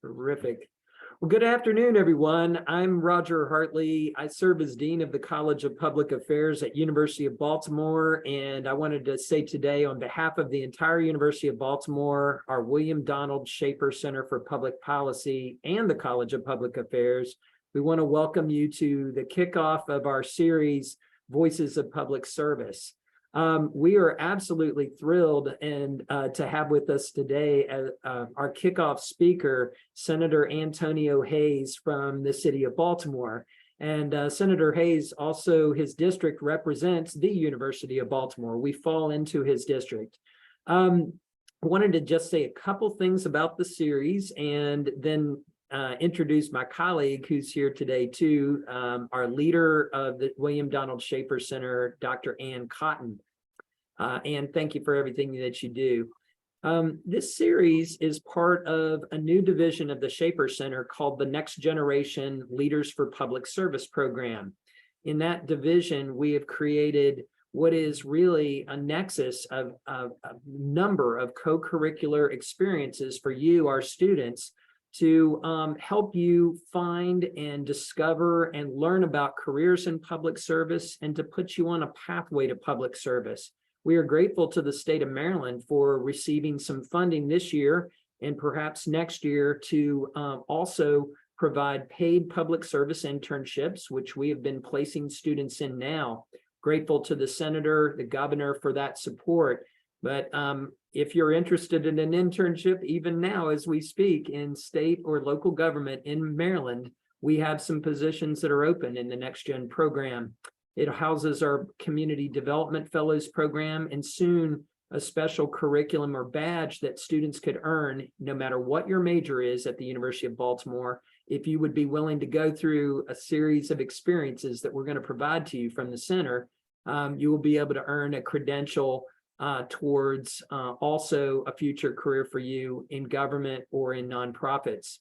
Terrific. Well, good afternoon, everyone. I'm Roger Hartley. I serve as Dean of the College of Public Affairs at University of Baltimore, and I wanted to say today on behalf of the entire University of Baltimore, our William Donald Schaefer Center for Public Policy, and the College of Public Affairs, we want to welcome you to the kickoff of our series, Voices of Public Service. We are absolutely thrilled to have with us today our kickoff speaker, Senator Antonio Hayes from the city of Baltimore. And Senator Hayes, also his district represents the University of Baltimore. We fall into his district. I wanted to just say a couple things about the series and then introduce my colleague who's here today too, our leader of the William Donald Schaefer Center, Dr. Ann Cotton. Ann, thank you for everything that you do. This series is part of a new division of the Schaefer Center called the Next Generation Leaders for Public Service program. In that division, we have created what is really a nexus of a number of co-curricular experiences for you, our students, to help you find and discover and learn about careers in public service and to put you on a pathway to public service. We are grateful to the state of Maryland for receiving some funding this year and perhaps next year to also provide paid public service internships, which we have been placing students in now. Grateful to the senator, the governor for that support. But if you're interested in an internship, even now as we speak in state or local government in Maryland, we have some positions that are open in the Next Gen program. It houses our Community Development Fellows program and soon a special curriculum or badge that students could earn no matter what your major is at the University of Baltimore. If you would be willing to go through a series of experiences that we're going to provide to you from the center, you will be able to earn a credential towards also a future career for you in government or in nonprofits.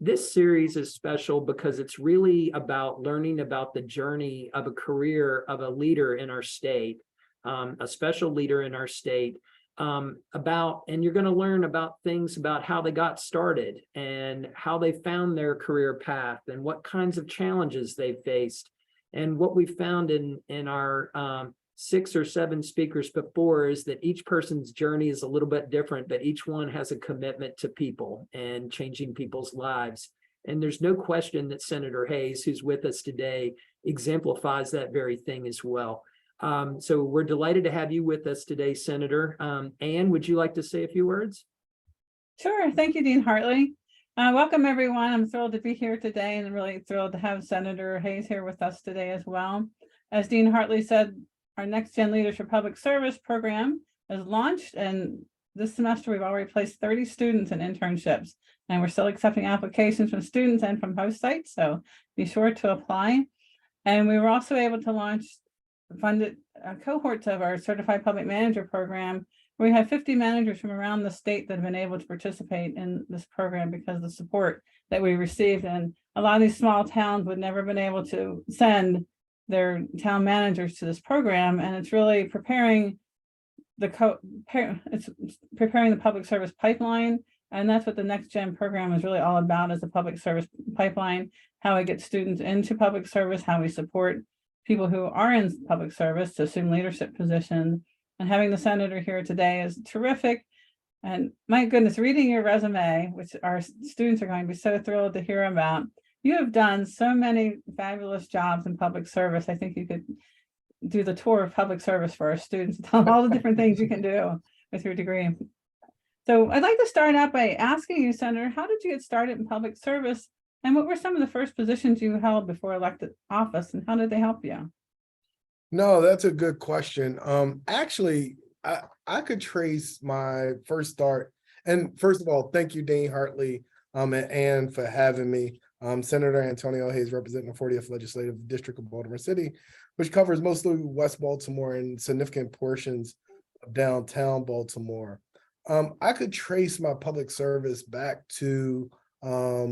This series is special because it's really about learning about the journey of a career of a leader in our state, a special leader in our state, and you're going to learn about things about how they got started and how they found their career path and what kinds of challenges they faced. And what we found in our 6 or 7 speakers before is that each person's journey is a little bit different, but each one has a commitment to people and changing people's lives. And there's no question that Senator Hayes, who's with us today, exemplifies that very thing as well. So we're delighted to have you with us today, Senator. Ann, would you like to say a few words? Sure. Thank you, Dean Hartley. Welcome, everyone. I'm thrilled to be here today and really thrilled to have Senator Hayes here with us today as well. As Dean Hartley said, our Next Gen Leaders for Public Service program is launched, and this semester we've already placed 30 students in internships, and we're still accepting applications from students and from host sites, so be sure to apply. And we were also able to launch funded cohorts of our Certified Public Manager program, where we have 50 managers from around the state that have been able to participate in this program because of the support that we received. And a lot of these small towns would never have been able to send their town managers to this program, and it's really preparing the public service pipeline, and that's what the Next Gen program is really all about, is the public service pipeline, how we get students into public service, how we support people who are in public service to assume leadership positions. And having the senator here today is terrific. And my goodness, reading your resume, which our students are going to be so thrilled to hear about, you have done so many fabulous jobs in public service. I think you could do the tour of public service for our students, tell them all the different things you can do with your degree. So I'd like to start out by asking you, Senator, how did you get started in public service? And what were some of the first positions you held before elected office, and how did they help you? No, that's a good question. Actually, I could trace my first start. And first of all, thank you, Dean Hartley, and Ann for having me. Senator Antonio Hayes, representing the 40th Legislative District of Baltimore City, which covers mostly West Baltimore and significant portions of downtown Baltimore. I could trace my public service back to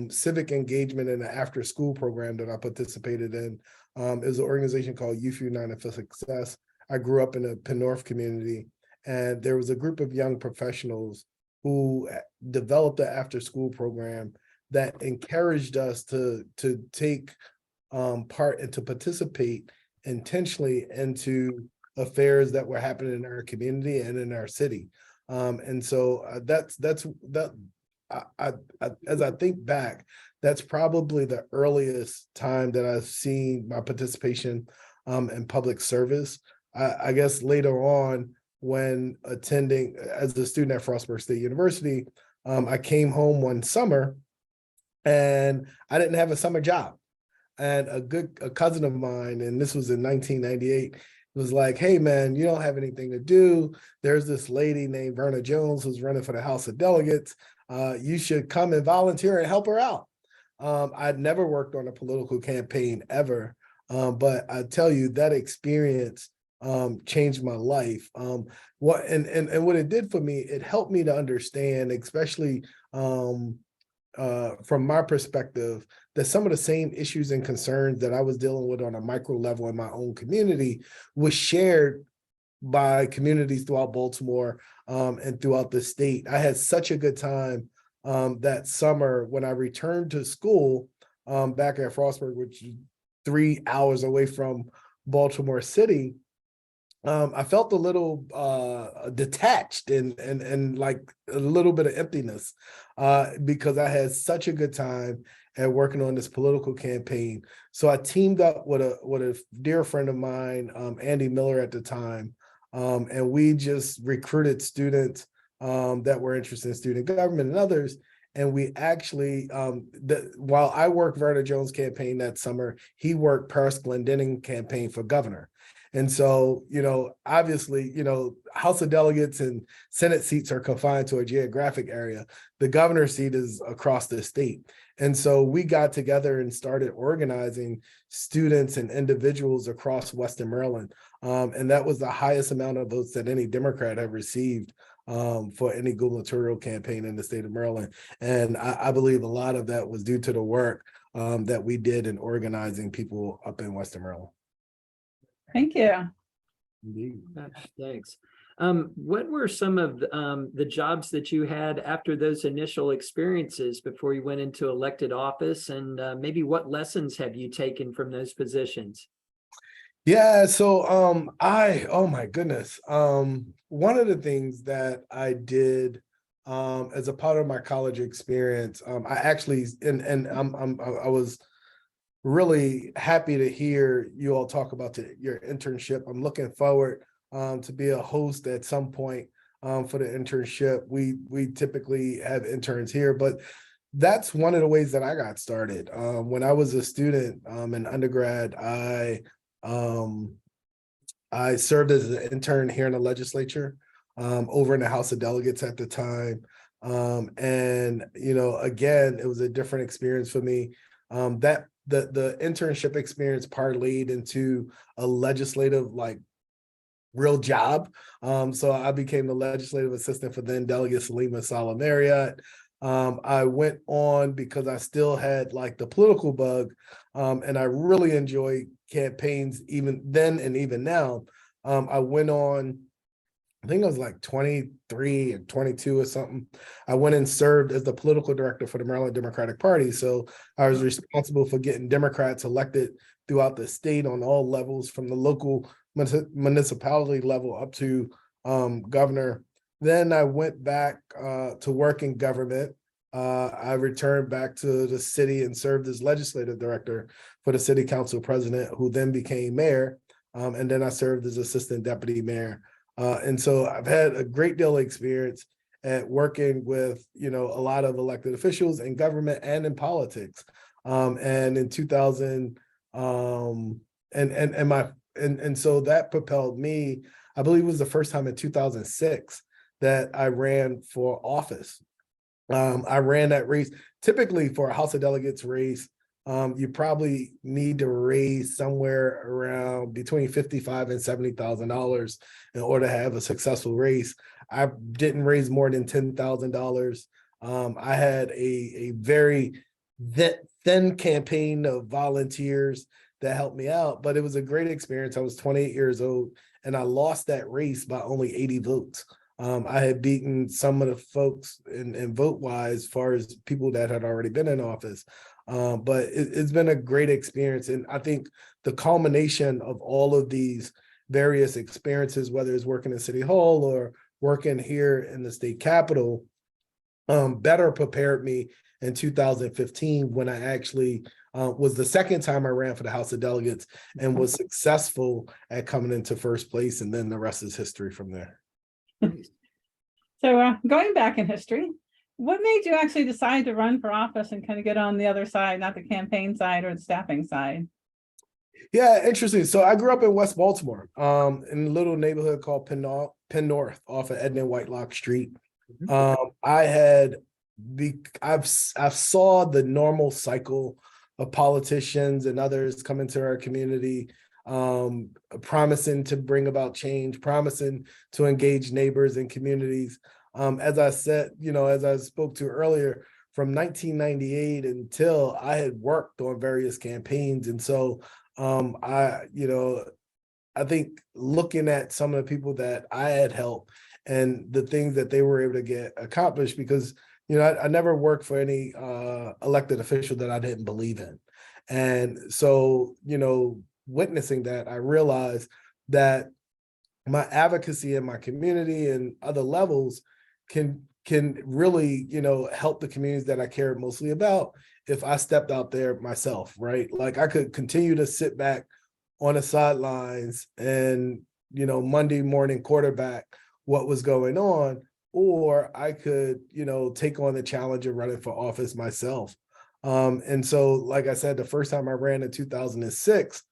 civic engagement in the after-school program that I participated in. It was an organization called Youth United for Success. I grew up in a Penn North community, and there was a group of young professionals who developed an after-school program that encouraged us to take part and to participate intentionally into affairs that were happening in our community and in our city. And so that's that. As I think back, that's probably the earliest time that I've seen my participation in public service. I guess later on, when attending as a student at Frostburg State University, I came home one summer and I didn't have a summer job. And a cousin of mine, and this was in 1998, was like, hey man, you don't have anything to do. There's this lady named Verna Jones who's running for the House of Delegates. You should come and volunteer and help her out. I'd never worked on a political campaign ever, but I tell you that experience changed my life. What it did for me, it helped me to understand, especially from my perspective, that some of the same issues and concerns that I was dealing with on a micro level in my own community was shared by communities throughout Baltimore and throughout the state. I had such a good time that summer when I returned to school back at Frostburg, which is 3 hours away from Baltimore City. I felt a little detached and like a little bit of emptiness because I had such a good time at working on this political campaign. So I teamed up with a dear friend of mine, Andy Miller at the time, and we just recruited students that were interested in student government and others. And we actually, while I worked Verna Jones' campaign that summer, he worked Paris Glendening campaign for governor. And so, obviously, House of Delegates and Senate seats are confined to a geographic area. The governor's seat is across the state. And so we got together and started organizing students and individuals across Western Maryland. And that was the highest amount of votes that any Democrat have received for any gubernatorial campaign in the state of Maryland. And I believe a lot of that was due to the work that we did in organizing people up in Western Maryland. Thank you. Indeed. Thanks. What were some of the jobs that you had after those initial experiences before you went into elected office, and maybe what lessons have you taken from those positions? Yeah, so oh my goodness. One of the things that I did as a part of my college experience, I actually I was really happy to hear you all talk about your internship. I'm looking forward to be a host at some point for the internship. We typically have interns here, but that's one of the ways that I got started. When I was a student in undergrad, I served as an intern here in the legislature over in the House of Delegates at the time. And, again, it was a different experience for me. That the internship experience parlayed into a legislative, real job. So I became the legislative assistant for then Delegate Salima Salamariat. I went on because I still had the political bug, and I really enjoyed campaigns even then and even now. I went on, I think I was 23 or 22 or something. I went and served as the political director for the Maryland Democratic Party. So I was responsible for getting Democrats elected throughout the state on all levels, from the local municipality level up to governor. Then I went back to work in government. I returned back to the city and served as legislative director for the city council president, who then became mayor. And then I served as assistant deputy mayor. And so I've had a great deal of experience at working with, a lot of elected officials in government and in politics. And in 2000, and so that propelled me. I believe it was the first time in 2006 that I ran for office. I ran that race. Typically for a House of Delegates race, you probably need to raise somewhere around between $55,000 and $70,000 in order to have a successful race. I didn't raise more than $10,000. I had a very thin campaign of volunteers that helped me out, but it was a great experience. I was 28 years old and I lost that race by only 80 votes. I had beaten some of the folks in vote wise, as far as people that had already been in office. But it's been a great experience. And I think the culmination of all of these various experiences, whether it's working in City Hall or working here in the state capitol, better prepared me in 2015 when I actually was the second time I ran for the House of Delegates and was successful at coming into first place. And then the rest is history from there. So going back in history, what made you actually decide to run for office and kind of get on the other side, not the campaign side or the staffing side? Yeah, interesting. So I grew up in West Baltimore, in a little neighborhood called Penn North off of Edmund Whitelock Street. I've saw the normal cycle of politicians and others come into our community, promising to bring about change, promising to engage neighbors and communities. As I said, as I spoke to earlier, from 1998 until I had worked on various campaigns. And so I think looking at some of the people that I had helped and the things that they were able to get accomplished, because I never worked for any elected official that I didn't believe in. And so, witnessing that, I realized that my advocacy in my community and other levels can really, help the communities that I care mostly about if I stepped out there myself, right? Like I could continue to sit back on the sidelines and, Monday morning quarterback what was going on, or I could, take on the challenge of running for office myself. And so, like I said, the first time I ran in 2006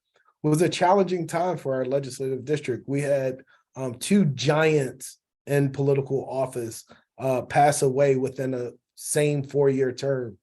was a challenging time for our legislative district. We had two giants in political office pass away within a same 4-year term.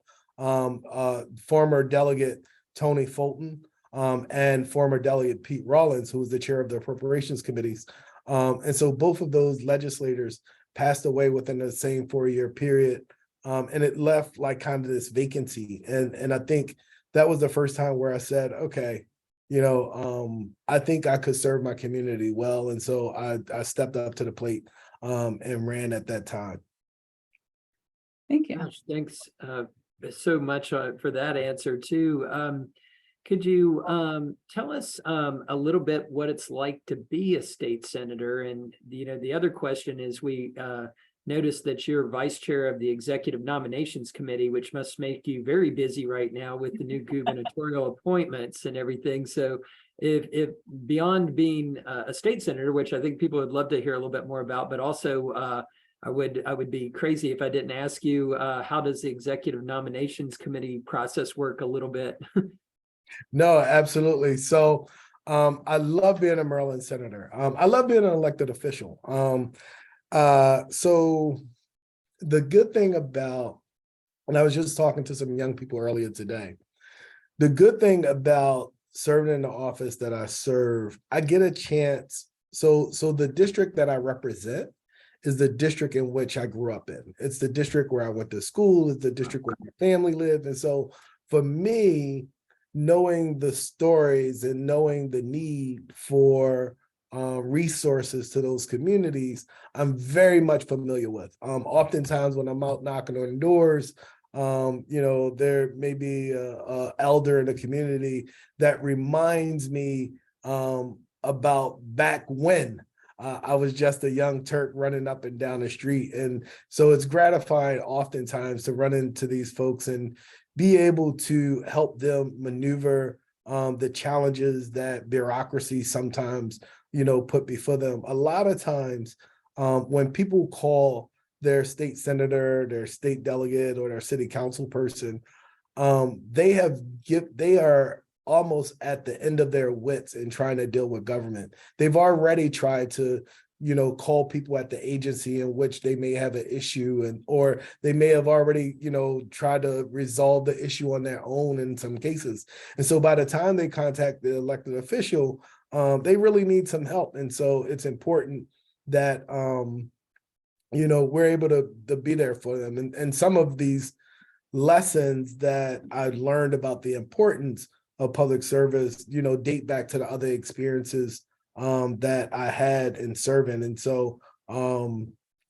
Former delegate Tony Fulton and former delegate Pete Rollins, who was the chair of the appropriations committees. And so both of those legislators passed away within the same 4-year period. And it left like kind of this vacancy. And I think that was the first time where I said, okay, I think I could serve my community well. And so I stepped up to the plate and ran at that time. Thank you. Gosh, thanks so much for that answer too. Could you tell us a little bit what it's like to be a state senator? And the other question is, we noticed that you're vice chair of the executive nominations committee, which must make you very busy right now with the new gubernatorial appointments and everything. So if beyond being a state senator, which I think people would love to hear a little bit more about, but also I would be crazy if I didn't ask you, how does the executive nominations committee process work a little bit? No, absolutely. So I love being a Maryland senator. I love being an elected official. So the good thing about, and I was just talking to some young people earlier today, the good thing about serving in the office that I serve, I get a chance. So the district that I represent is the district in which I grew up in. It's the district where I went to school. It's the district where my family lived. And so for me, knowing the stories and knowing the need for resources to those communities, I'm very much familiar with. Oftentimes when I'm out knocking on doors, there may be a elder in the community that reminds me about back when I was just a young Turk running up and down the street. And so it's gratifying oftentimes to run into these folks and be able to help them maneuver the challenges that bureaucracy sometimes, put before them. A lot of times when people call their state senator, their state delegate, or their city council person, they are almost at the end of their wits in trying to deal with government. They've already tried to, call people at the agency in which they may have an issue, or they may have already, tried to resolve the issue on their own in some cases. And so by the time they contact the elected official, they really need some help. And so it's important that, we're able to be there for them. And some of these lessons that I learned about the importance of public service, date back to the other experiences that I had in serving. And so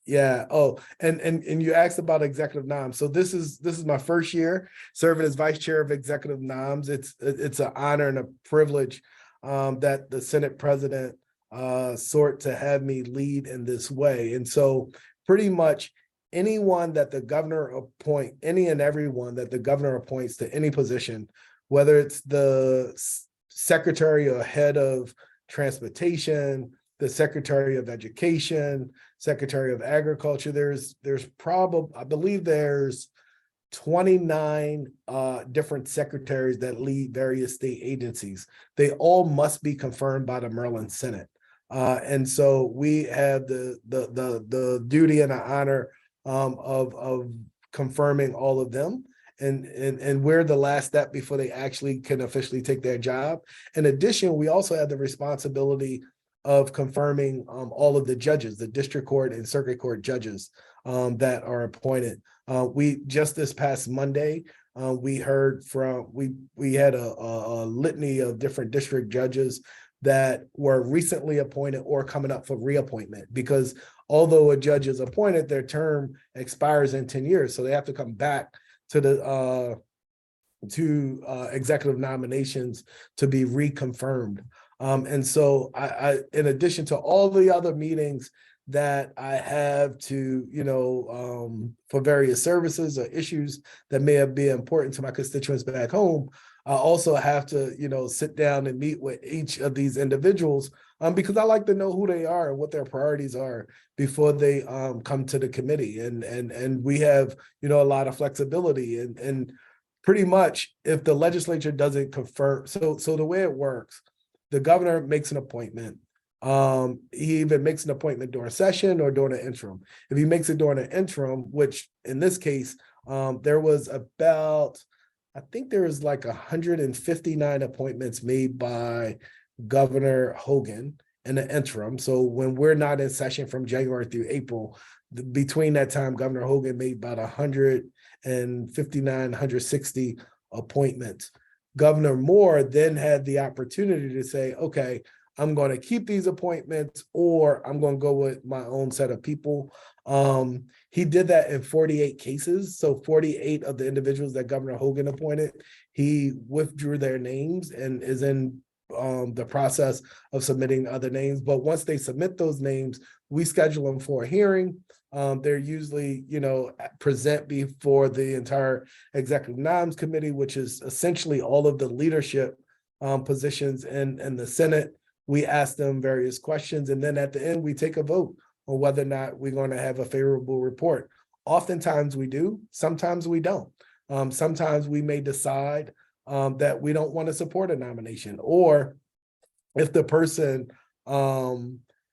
Yeah. Oh, and you asked about executive noms. So this is my first year serving as vice chair of executive noms. It's an honor and a privilege that the Senate president sought to have me lead in this way. And so pretty much anyone that the governor appoint, any and everyone that the governor appoints to any position, whether it's the secretary or head of transportation, the Secretary of Education, Secretary of Agriculture. There's probably, I believe there's 29 different secretaries that lead various state agencies. They all must be confirmed by the Maryland Senate. And so we have the duty and the honor of confirming all of them. And we're the last step before they actually can officially take their job. In addition, we also have the responsibility of confirming all of the judges, the district court and circuit court judges that are appointed. We just this past Monday, we heard from, we had a litany of different district judges that were recently appointed or coming up for reappointment, because although a judge is appointed, their term expires in 10 years. So they have to come back to the executive nominations to be reconfirmed. And so I, in addition to all the other meetings that I have to, for various services or issues that may be important to my constituents back home, I also have to, sit down and meet with each of these individuals because I like to know who they are and what their priorities are before they come to the committee. And we have, a lot of flexibility and pretty much if the legislature doesn't confirm, so the way it works, the governor makes an appointment. He either makes an appointment during session or during an interim. If he makes it during an interim, which in this case, there was about, I think there was like 159 appointments made by Governor Hogan in the interim. So when we're not in session from January through April, between that time, Governor Hogan made about 159, 160 appointments. Governor Moore then had the opportunity to say, okay, I'm going to keep these appointments or I'm going to go with my own set of people. He did that in 48 cases. So 48 of the individuals that Governor Hogan appointed, he withdrew their names and is in the process of submitting other names. But once they submit those names, we schedule them for a hearing. They're usually, present before the entire executive noms committee, which is essentially all of the leadership positions in the Senate. We ask them various questions, and then at the end, we take a vote on whether or not we're going to have a favorable report. Oftentimes we do, sometimes we don't. Sometimes we may decide that we don't want to support a nomination, or if the person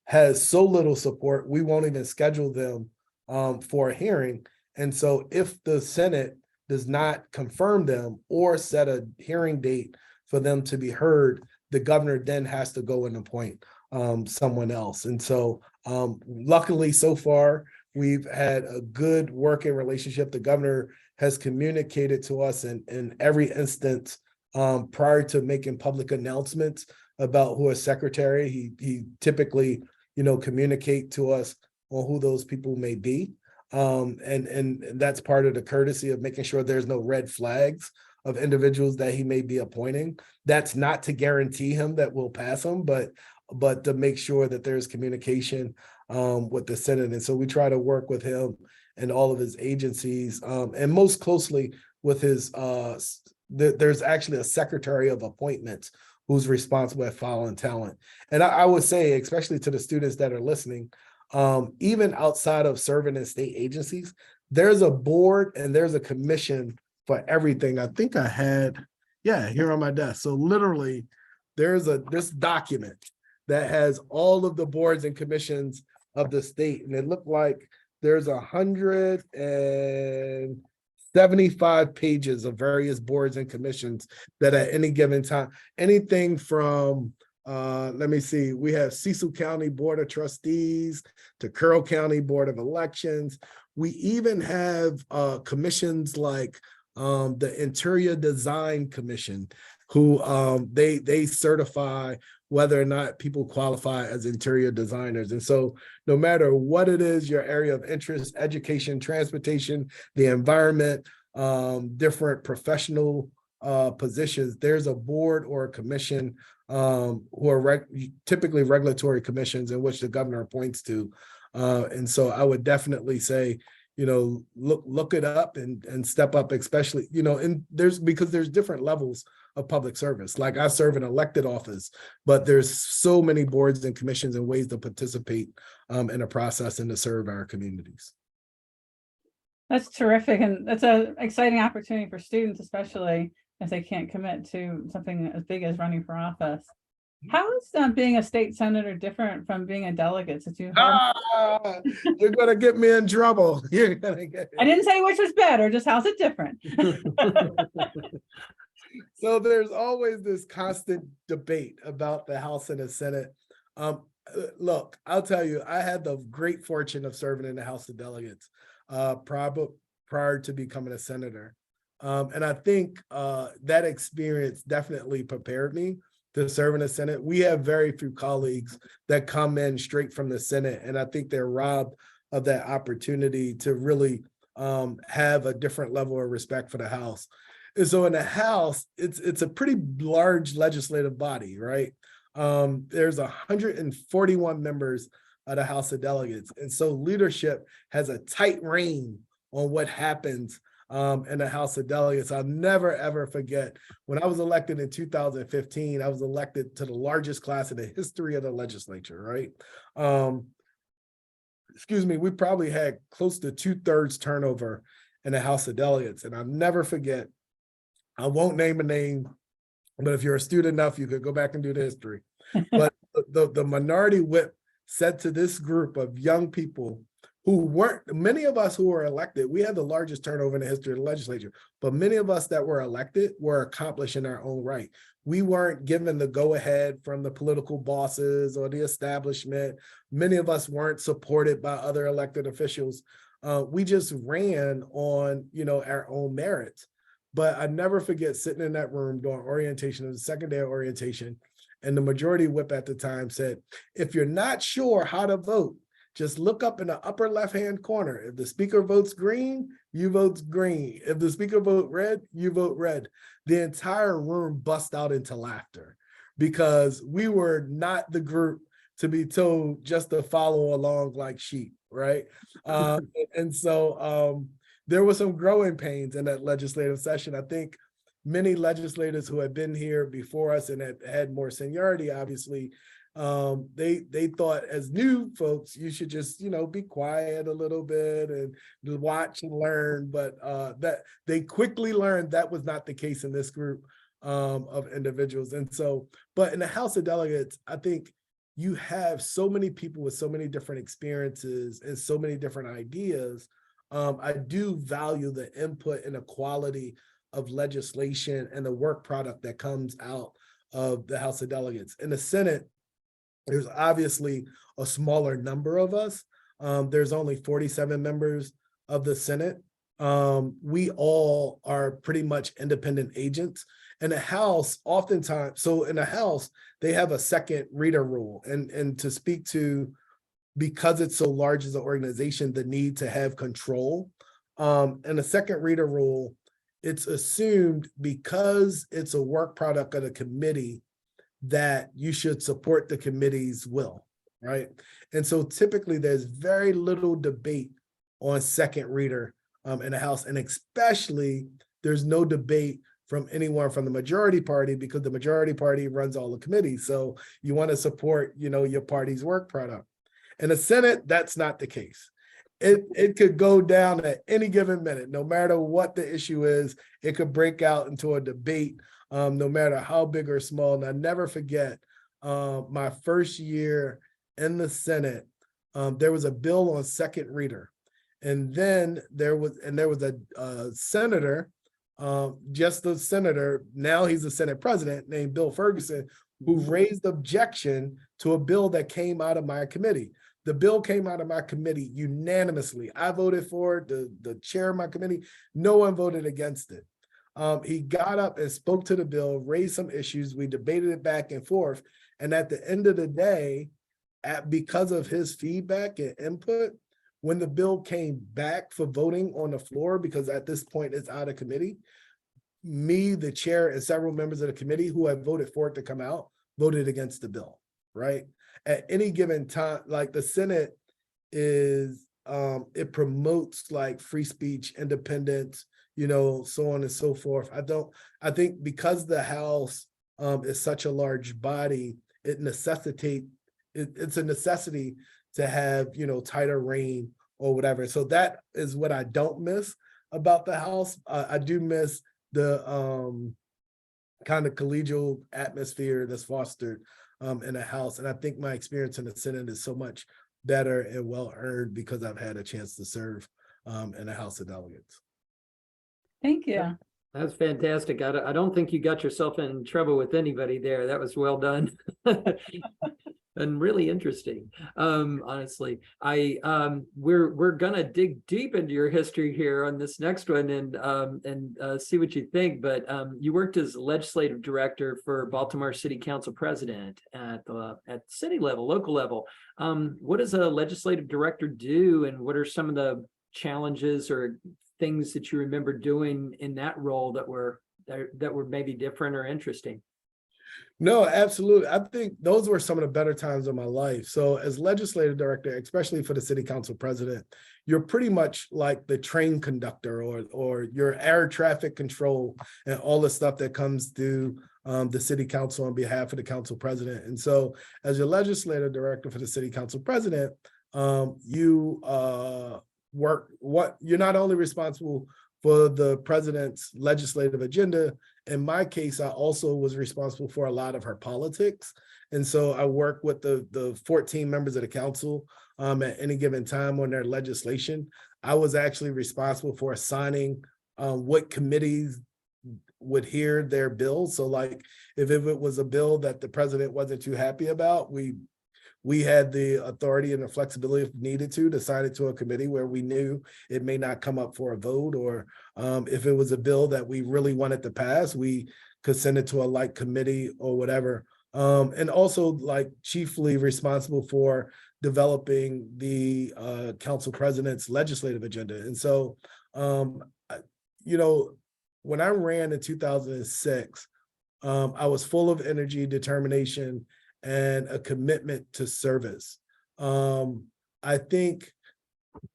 has so little support, we won't even schedule them for a hearing. And so if the Senate does not confirm them or set a hearing date for them to be heard, the governor then has to go and appoint someone else. And so luckily so far, we've had a good working relationship. The governor has communicated to us in every instance prior to making public announcements about who is secretary. He typically, communicate to us on who those people may be. And that's part of the courtesy of making sure there's no red flags of individuals that he may be appointing. That's not to guarantee him that we'll pass him, but to make sure that there's communication with the Senate. And so we try to work with him and all of his agencies, and most closely with his, there's actually a secretary of appointments who's responsible at following talent. And I would say, especially to the students that are listening, even outside of serving in state agencies, there's a board and there's a commission for everything. I think I had, here on my desk. So literally there's this document that has all of the boards and commissions of the state. And it looked like there's 175 pages of various boards and commissions that at any given time, anything from, let me see, we have Cecil County Board of Trustees to Carroll County Board of Elections. We even have commissions like the Interior Design Commission, who they certify whether or not people qualify as interior designers. And so no matter what it is, your area of interest, education, transportation, the environment, different professional positions, there's a board or a commission who are typically regulatory commissions in which the governor appoints to. And so I would definitely say, look it up and step up, especially, and because there's different levels of public service. Like I serve an elected office, but there's so many boards and commissions and ways to participate in a process and to serve our communities. That's terrific. And that's an exciting opportunity for students, especially if they can't commit to something as big as running for office. How is being a state senator different from being a delegate? Since you have... You're going to get me in trouble. You're gonna get I didn't say which was better, just how's it different? So there's always this constant debate about the House and the Senate. Look, I'll tell you, I had the great fortune of serving in the House of Delegates prior to becoming a senator. And I think that experience definitely prepared me to serve in the Senate. We have very few colleagues that come in straight from the Senate, and I think they're robbed of that opportunity to really have a different level of respect for the House. And so in the House, it's a pretty large legislative body, right? There's 141 members of the House of Delegates. And so leadership has a tight rein on what happens in the House of Delegates. I'll never, ever forget when I was elected in 2015, I was elected to the largest class in the history of the legislature, right? We probably had close to 2/3 turnover in the House of Delegates. And I'll never forget, I won't name a name, but if you're a student enough, you could go back and do the history. But the minority whip said to this group of young people who weren't, many of us who were elected, we had the largest turnover in the history of the legislature, but many of us that were elected were accomplished in our own right. We weren't given the go-ahead from the political bosses or the establishment. Many of us weren't supported by other elected officials. We just ran on, our own merits. But I never forget sitting in that room during orientation, it was the second day of orientation, and the majority whip at the time said, if you're not sure how to vote, just look up in the upper left-hand corner. If the speaker votes green, you vote green. If the speaker votes red, you vote red. The entire room bust out into laughter because we were not the group to be told just to follow along like sheep, right? And so there were some growing pains in that legislative session. I think many legislators who had been here before us and had more seniority, obviously, they thought as new folks, you should just, be quiet a little bit and watch and learn. But that they quickly learned that was not the case in this group of individuals. And so, but in the House of Delegates, I think you have so many people with so many different experiences and so many different ideas. I do value the input and the quality of legislation and the work product that comes out of the House of Delegates. In the Senate, there's obviously a smaller number of us. There's only 47 members of the Senate. We all are pretty much independent agents. In the House, oftentimes, so in the House, they have a second reader rule. And to speak to, because it's so large as an organization, the need to have control. And the second reader rule, it's assumed because it's a work product of the committee that you should support the committee's will, right? And so typically there's very little debate on second reader in the House, and especially there's no debate from anyone from the majority party because the majority party runs all the committees. So you want to support, your party's work product. In the Senate, that's not the case. It could go down at any given minute, no matter what the issue is. It could break out into a debate, no matter how big or small. And I never forget my first year in the Senate, there was a bill on second reader. And then there was a senator, just a senator, now he's a Senate president named Bill Ferguson, who raised objection to a bill that came out of my committee. The bill came out of my committee unanimously. I voted for it, the chair of my committee, no one voted against it. He got up and spoke to the bill, raised some issues. We debated it back and forth. And at the end of the day, because of his feedback and input, when the bill came back for voting on the floor, because at this point it's out of committee, me, the chair, and several members of the committee who had voted for it to come out, voted against the bill, right? At any given time, like the Senate is, it promotes like free speech, independence, so on and so forth. I think because the House is such a large body, it's a necessity to have, tighter rein or whatever. So that is what I don't miss about the House. I do miss the kind of collegial atmosphere that's fostered in the House. And I think my experience in the Senate is so much better and well earned because I've had a chance to serve in the House of Delegates. Thank you. That's fantastic. I don't think you got yourself in trouble with anybody there. That was well done. And really interesting. Honestly, we're gonna dig deep into your history here on this next one and see what you think. But you worked as legislative director for Baltimore City Council president at city level, local level. What does a legislative director do, and what are some of the challenges or things that you remember doing in that role that were maybe different or interesting? No, absolutely. I think those were some of the better times of my life. So as legislative director, especially for the city council president, you're pretty much like the train conductor or your air traffic control and all the stuff that comes through the city council on behalf of the council president. And so as your legislative director for the city council president, you're not only responsible for the president's legislative agenda. In my case, I also was responsible for a lot of her politics. And so I work with the 14 members of the council at any given time on their legislation. I was actually responsible for assigning what committees would hear their bills. So like if it was a bill that the president wasn't too happy about, we had the authority and the flexibility if needed to assign it to a committee where we knew it may not come up for a vote, or if it was a bill that we really wanted to pass, we could send it to a like committee or whatever. And also like chiefly responsible for developing the council president's legislative agenda. And so, when I ran in 2006, I was full of energy, determination, and a commitment to service. I think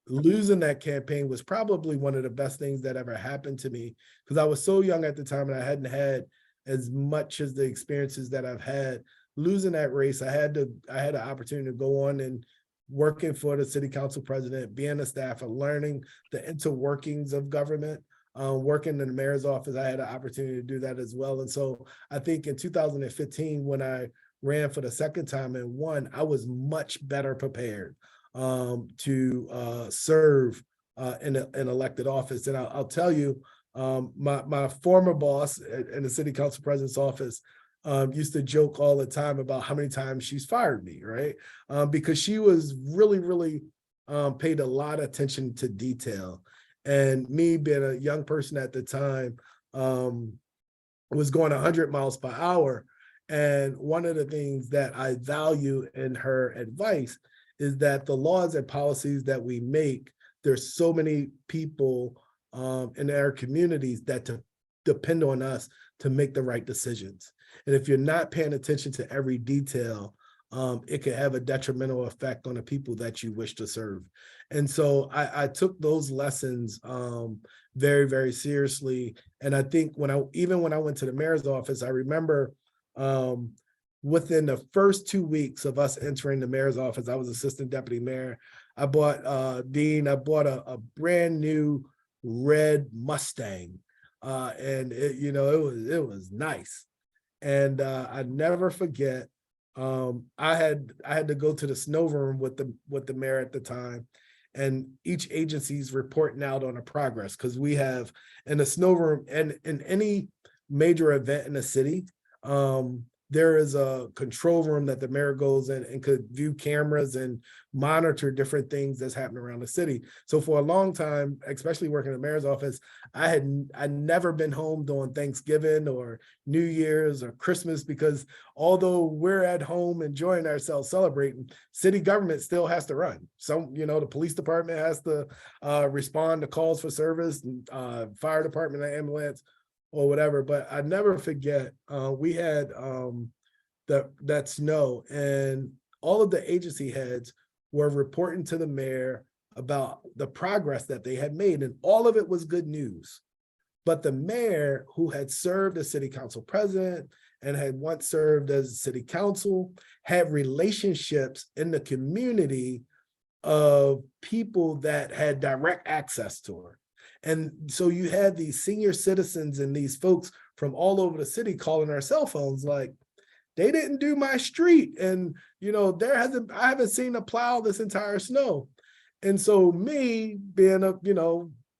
losing that campaign was probably one of the best things that ever happened to me because I was so young at the time and I hadn't had as much as the experiences that I've had. Losing that race, I had an opportunity to go on and working for the city council president, being a staffer, learning the interworkings of government. Working in the mayor's office, I had an opportunity to do that as well. And so I think in 2015, when I ran for the second time and won, I was much better prepared to serve in an elected office. And I'll tell you, my former boss in the city council president's office used to joke all the time about how many times she's fired me, right? Because she was really paid a lot of attention to detail. And me being a young person at the time was going 100 miles per hour. And one of the things that I value in her advice is that the laws and policies that we make, there's so many people in our communities that depend on us to make the right decisions. And if you're not paying attention to every detail, it could have a detrimental effect on the people that you wish to serve. And so I took those lessons very, very seriously. And I think when I went to the mayor's office, I remember within the first 2 weeks of us entering the mayor's office, I was assistant deputy mayor. I bought a brand new red Mustang, and it was nice. And I never forget. I had to go to the snow room with the mayor at the time, and each agency's reporting out on a progress because we have in the snow room and in any major event in the city. there is a control room that the mayor goes in and could view cameras and monitor different things that's happening around the city. So for a long time, especially working in the mayor's office, I'd never been home during Thanksgiving or New Year's or Christmas, because although we're at home enjoying ourselves celebrating, city government still has to run. So, the police department has to respond to calls for service, fire department, ambulance, or whatever. But I never forget, we had that snow, and all of the agency heads were reporting to the mayor about the progress that they had made, and all of it was good news. But the mayor, who had served as city council president and had once served as city council, had relationships in the community of people that had direct access to her. And so you had these senior citizens and these folks from all over the city calling our cell phones like, they didn't do my street. And, I haven't seen a plow this entire snow. And so me being a,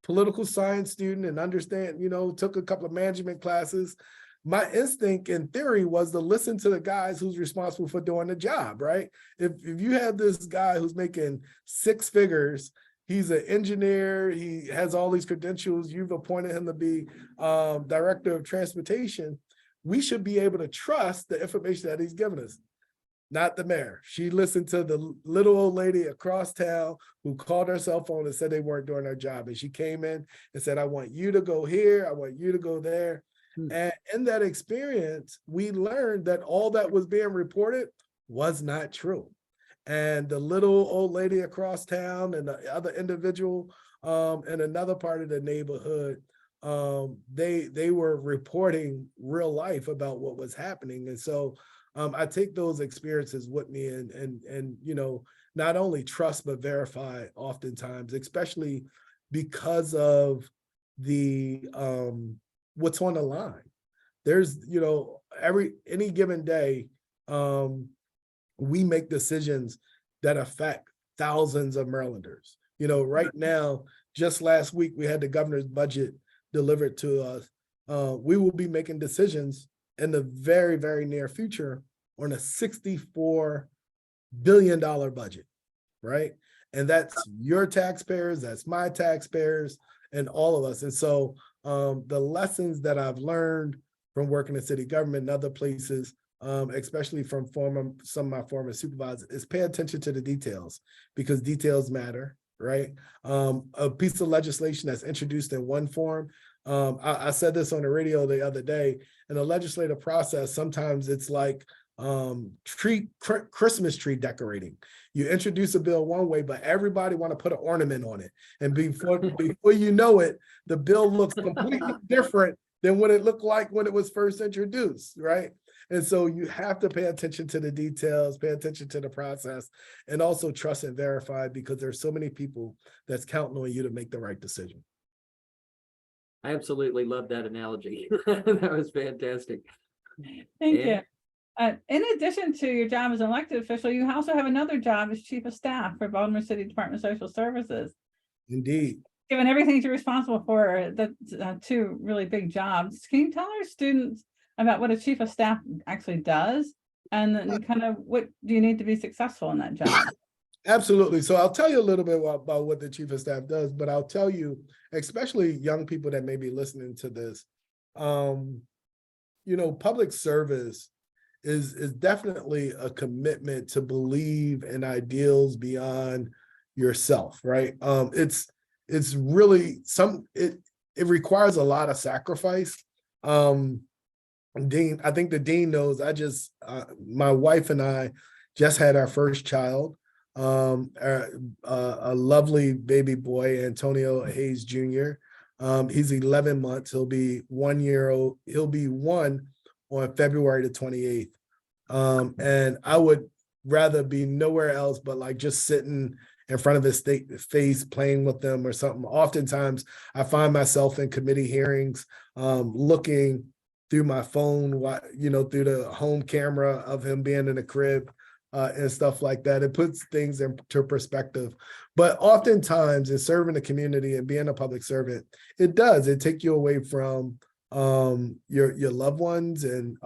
political science student and understand, took a couple of management classes, my instinct in theory was to listen to the guys who's responsible for doing the job, right? If you have this guy who's making six figures, he's an engineer, he has all these credentials, you've appointed him to be director of transportation, we should be able to trust the information that he's given us. Not the mayor. She listened to the little old lady across town who called her cell phone and said they weren't doing their job. And she came in and said, I want you to go here, I want you to go there. And in that experience, we learned that all that was being reported was not true. And the little old lady across town and the other individual in another part of the neighborhood, they were reporting real life about what was happening. And so I take those experiences with me and not only trust but verify oftentimes, especially because of the what's on the line. There's any given day we make decisions that affect thousands of Marylanders. Right now, just last week we had the governor's budget delivered to us. We will be making decisions in the very, very near future on a $64 billion budget, right? And that's your taxpayers, that's my taxpayers, and all of us. And so the lessons that I've learned from working in city government and other places, especially from some of my former supervisors, is pay attention to the details, because details matter, right? A piece of legislation that's introduced in one form, I said this on the radio the other day, in the legislative process, sometimes it's like Christmas tree decorating. You introduce a bill one way, but everybody want to put an ornament on it. And before you know it, the bill looks completely different than what it looked like when it was first introduced, right? And so you have to pay attention to the details, pay attention to the process, and also trust and verify, because there's so many people that's counting on you to make the right decision. I absolutely love that analogy. That was fantastic. Thank you. In addition to your job as an elected official, you also have another job as chief of staff for Baltimore City Department of Social Services. Indeed. Given everything you're responsible for, that's two really big jobs. Can you tell our students about what a chief of staff actually does, and then kind of what do you need to be successful in that job? Absolutely. So I'll tell you a little bit about what the chief of staff does, but I'll tell you, especially young people that may be listening to this, public service is definitely a commitment to believe in ideals beyond yourself, right? It's really it requires a lot of sacrifice. Dean, I think the dean knows, my wife and I just had our first child, a lovely baby boy, Antonio Hayes Jr. He's 11 months. He'll be 1 year old. He'll be one on February the 28th. And I would rather be nowhere else but like just sitting in front of his face, playing with them or something. Oftentimes I find myself in committee hearings, looking through my phone, through the home camera of him being in the crib, and stuff like that. It puts things into perspective. But oftentimes in serving the community and being a public servant, it takes you away from your loved ones, and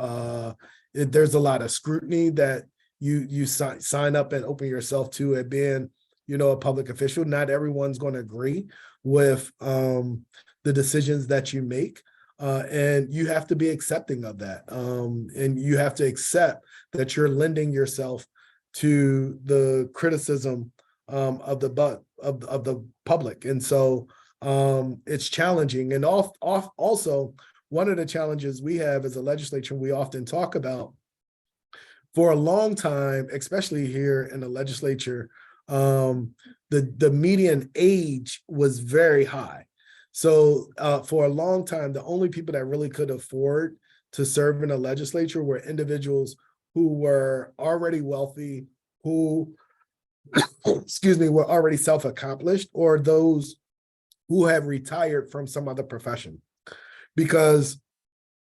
there's a lot of scrutiny that you sign up and open yourself to at being, a public official. Not everyone's going to agree with the decisions that you make. And you have to be accepting of that. And you have to accept that you're lending yourself to the criticism of the public. And so it's challenging. And also, one of the challenges we have as a legislature, we often talk about for a long time, especially here in the legislature, the median age was very high. So for a long time, the only people that really could afford to serve in the legislature were individuals who were already wealthy, who, were already self-accomplished, or those who have retired from some other profession. Because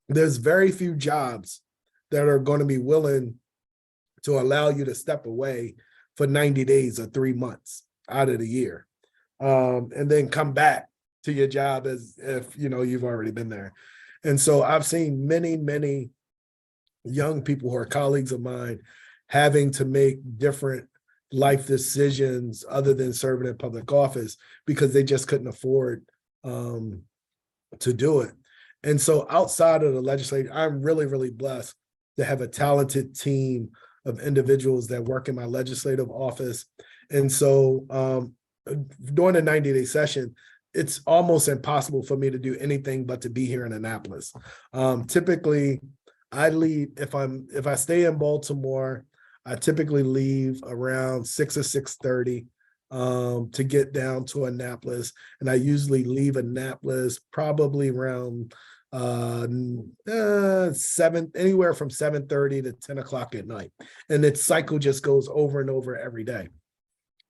there's very few jobs that are going to be willing to allow you to step away for 90 days or 3 months out of the year, and then come back to your job as if, you've already been there. And so I've seen many, many young people who are colleagues of mine having to make different life decisions other than serving in public office because they just couldn't afford to do it. And so outside of the legislature, I'm really, really blessed to have a talented team of individuals that work in my legislative office. And so during the 90-day session, it's almost impossible for me to do anything but to be here in Annapolis. Typically, I leave, if I stay in Baltimore, I typically leave around 6 or 6:30 to get down to Annapolis. And I usually leave Annapolis probably around 7, anywhere from 7:30 to 10 o'clock at night. And the cycle just goes over and over every day.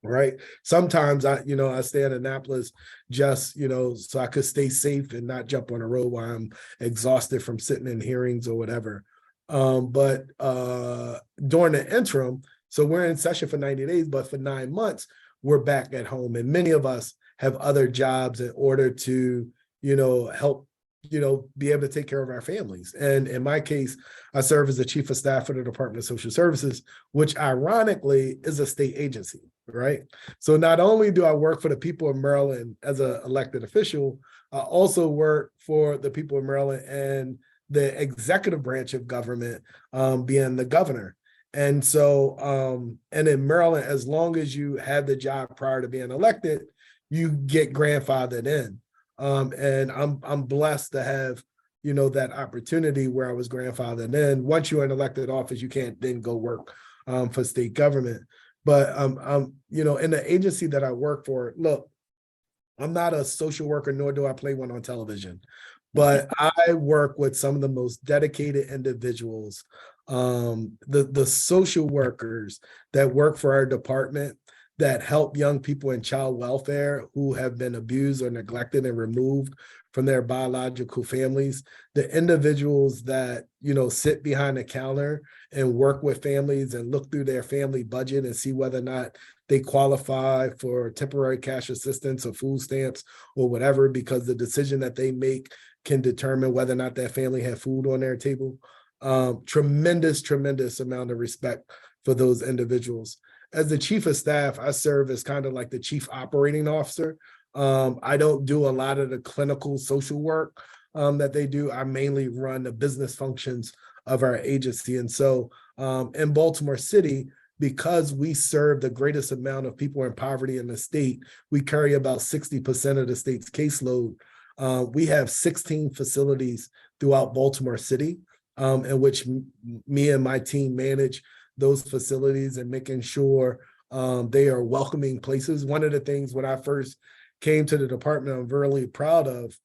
Right. Sometimes I stay in Annapolis just, so I could stay safe and not jump on the road while I'm exhausted from sitting in hearings or whatever. But during the interim, so we're in session for 90 days, but for 9 months, we're back at home. And many of us have other jobs in order to, help, be able to take care of our families. And in my case, I serve as the chief of staff for the Department of Social Services, which ironically is a state agency. Right. So not only do I work for the people of Maryland as an elected official, I also work for the people of Maryland and the executive branch of government, being the governor. And so, and in Maryland, as long as you had the job prior to being elected, you get grandfathered in. And I'm blessed to have, that opportunity where I was grandfathered in. Once you're in elected office, you can't then go work for state government. But I'm, in the agency that I work for, look, I'm not a social worker, nor do I play one on television, but I work with some of the most dedicated individuals, the social workers that work for our department that help young people in child welfare who have been abused or neglected and removed from their biological families, the individuals that, sit behind the counter and work with families and look through their family budget and see whether or not they qualify for temporary cash assistance or food stamps or whatever, because the decision that they make can determine whether or not that family had food on their table. Tremendous amount of respect for those individuals. As the chief of staff, I serve as kind of like the chief operating officer. I don't do a lot of the clinical social work that they do. I mainly run the business functions of our agency. And so in Baltimore City, because we serve the greatest amount of people in poverty in the state, we carry about 60% of the state's caseload. We have 16 facilities throughout Baltimore City, in which me and my team manage those facilities and making sure they are welcoming places. One of the things when I first came to the department, I'm really proud of,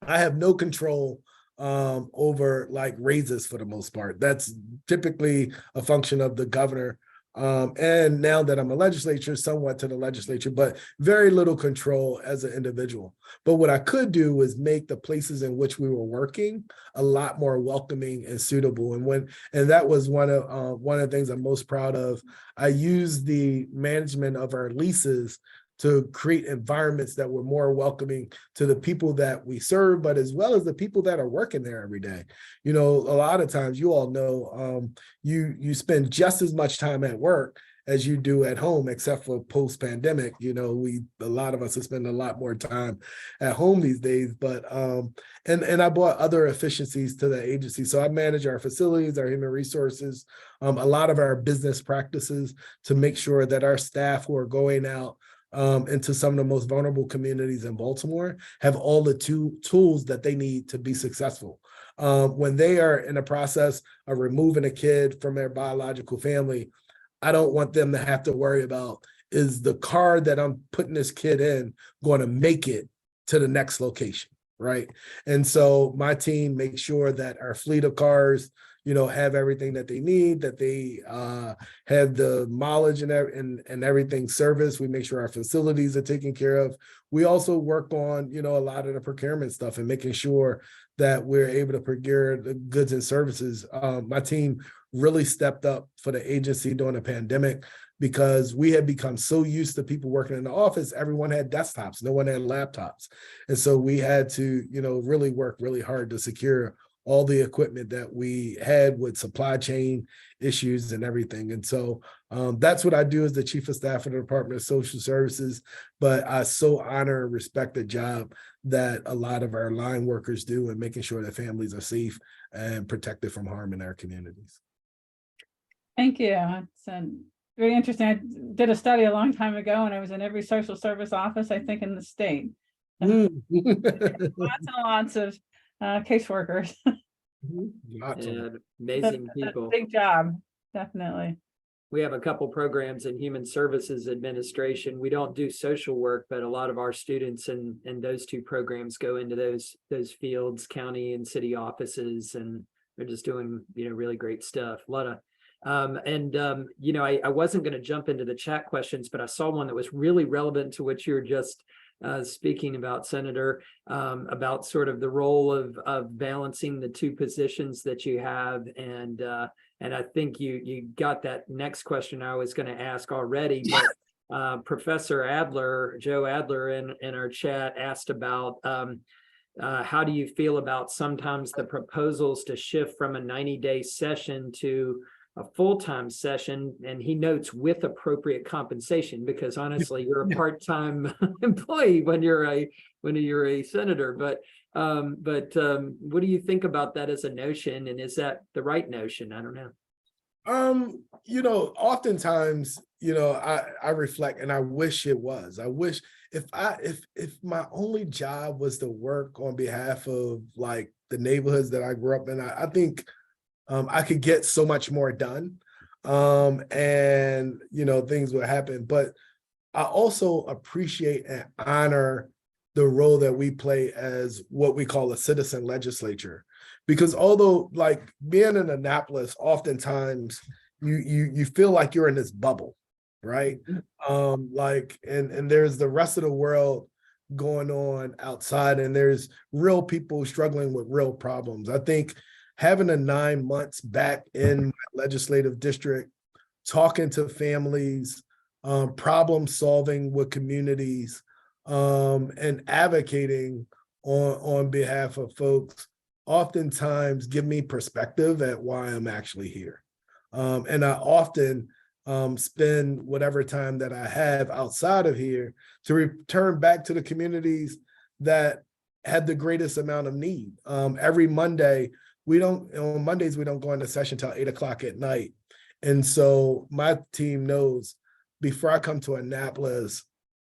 I have no control over like raises for the most part. That's typically a function of the governor. And now that I'm a legislature, somewhat to the legislature, but very little control as an individual. But what I could do was make the places in which we were working a lot more welcoming and suitable. And that was one of the things I'm most proud of. I used the management of our leases to create environments that were more welcoming to the people that we serve, but as well as the people that are working there every day. You know, a lot of times, you all know, you spend just as much time at work as you do at home, except for post-pandemic. You know, a lot of us are spending a lot more time at home these days. But and I brought other efficiencies to the agency. So I manage our facilities, our human resources, a lot of our business practices to make sure that our staff who are going out into some of the most vulnerable communities in Baltimore have all the tools that they need to be successful. When they are in the process of removing a kid from their biological family, I don't want them to have to worry about, is the car that I'm putting this kid in going to make it to the next location, right? And so my team makes sure that our fleet of cars, you know, have everything that they need, that they have the mileage and everything serviced. We make sure our facilities are taken care of. We also work on, you know, a lot of the procurement stuff and making sure that we're able to procure the goods and services. My team really stepped up for the agency during the pandemic because we had become so used to people working in the office. Everyone had desktops, no one had laptops. And so we had to, you know, really work really hard to secure all the equipment that we had with supply chain issues and everything. And so that's what I do as the chief of staff of the Department of Social Services. But I so honor and respect the job that a lot of our line workers do in making sure that families are safe and protected from harm in our communities. Thank you. It's very interesting. I did a study a long time ago, and I was in every social service office, I think, in the state. Lots and lots of caseworkers. Yeah, amazing people. Big job, definitely. We have a couple programs in Human Services Administration. We don't do social work, but a lot of our students in those two programs go into those fields, county and city offices, and they're just doing, you know, really great stuff. A lot of you know, I wasn't going to jump into the chat questions, but I saw one that was really relevant to what you were just speaking about, Senator, about sort of the role of balancing the two positions that you have. And I think you got that next question I was going to ask already, but Professor Adler, Joe Adler in our chat asked about how do you feel about sometimes the proposals to shift from a 90-day session to a full-time session, and he notes with appropriate compensation, because honestly, you're a part-time employee when you're a senator. But what do you think about that as a notion, and is that the right notion? I don't know. You know, oftentimes, you know, I reflect and I wish it was. I wish if my only job was to work on behalf of like the neighborhoods that I grew up in, I think I could get so much more done, and, you know, things would happen. But I also appreciate and honor the role that we play as what we call a citizen legislature. Because although, like, being in Annapolis, oftentimes you feel like you're in this bubble, right? Like, and there's the rest of the world going on outside, and there's real people struggling with real problems. I think having the 9 months back in my legislative district, talking to families, problem solving with communities, and advocating on behalf of folks, oftentimes give me perspective at why I'm actually here. And I often spend whatever time that I have outside of here to return back to the communities that had the greatest amount of need. Every Monday, on Mondays, we don't go into session till 8 o'clock at night. And so my team knows before I come to Annapolis,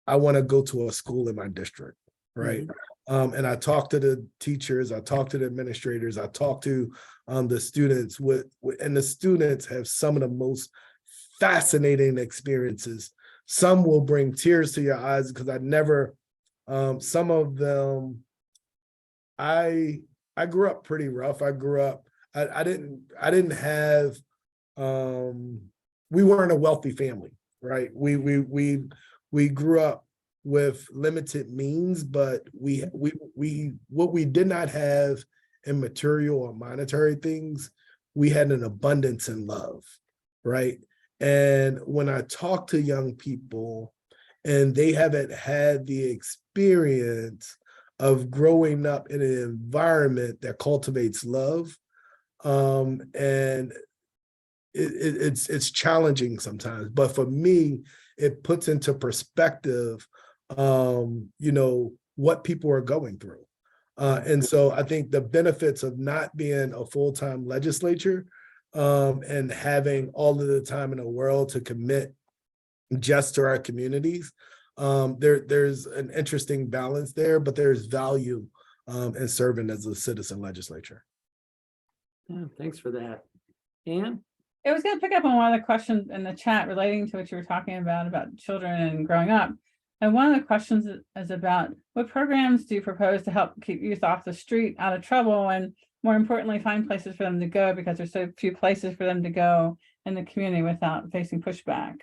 I want to go to a school in my district, right? And I talk to the teachers, I talk to the administrators, I talk to the students, and the students have some of the most fascinating experiences. Some will bring tears to your eyes because some of them, I grew up pretty rough. I didn't have, we weren't a wealthy family, right? We grew up with limited means, but what we did not have in material or monetary things, we had an abundance in love, right? And when I talk to young people and they haven't had the experience of growing up in an environment that cultivates love. And it's challenging sometimes, but for me, it puts into perspective, what people are going through. And so I think the benefits of not being a full-time legislature, and having all of the time in the world to commit just to our communities, there's an interesting balance there, but there's value in serving as a citizen legislature. Yeah, thanks for that. Ann? I was going to pick up on one of the questions in the chat relating to what you were talking about children and growing up. And one of the questions is about what programs do you propose to help keep youth off the street, out of trouble, and more importantly, find places for them to go, because there's so few places for them to go in the community without facing pushback.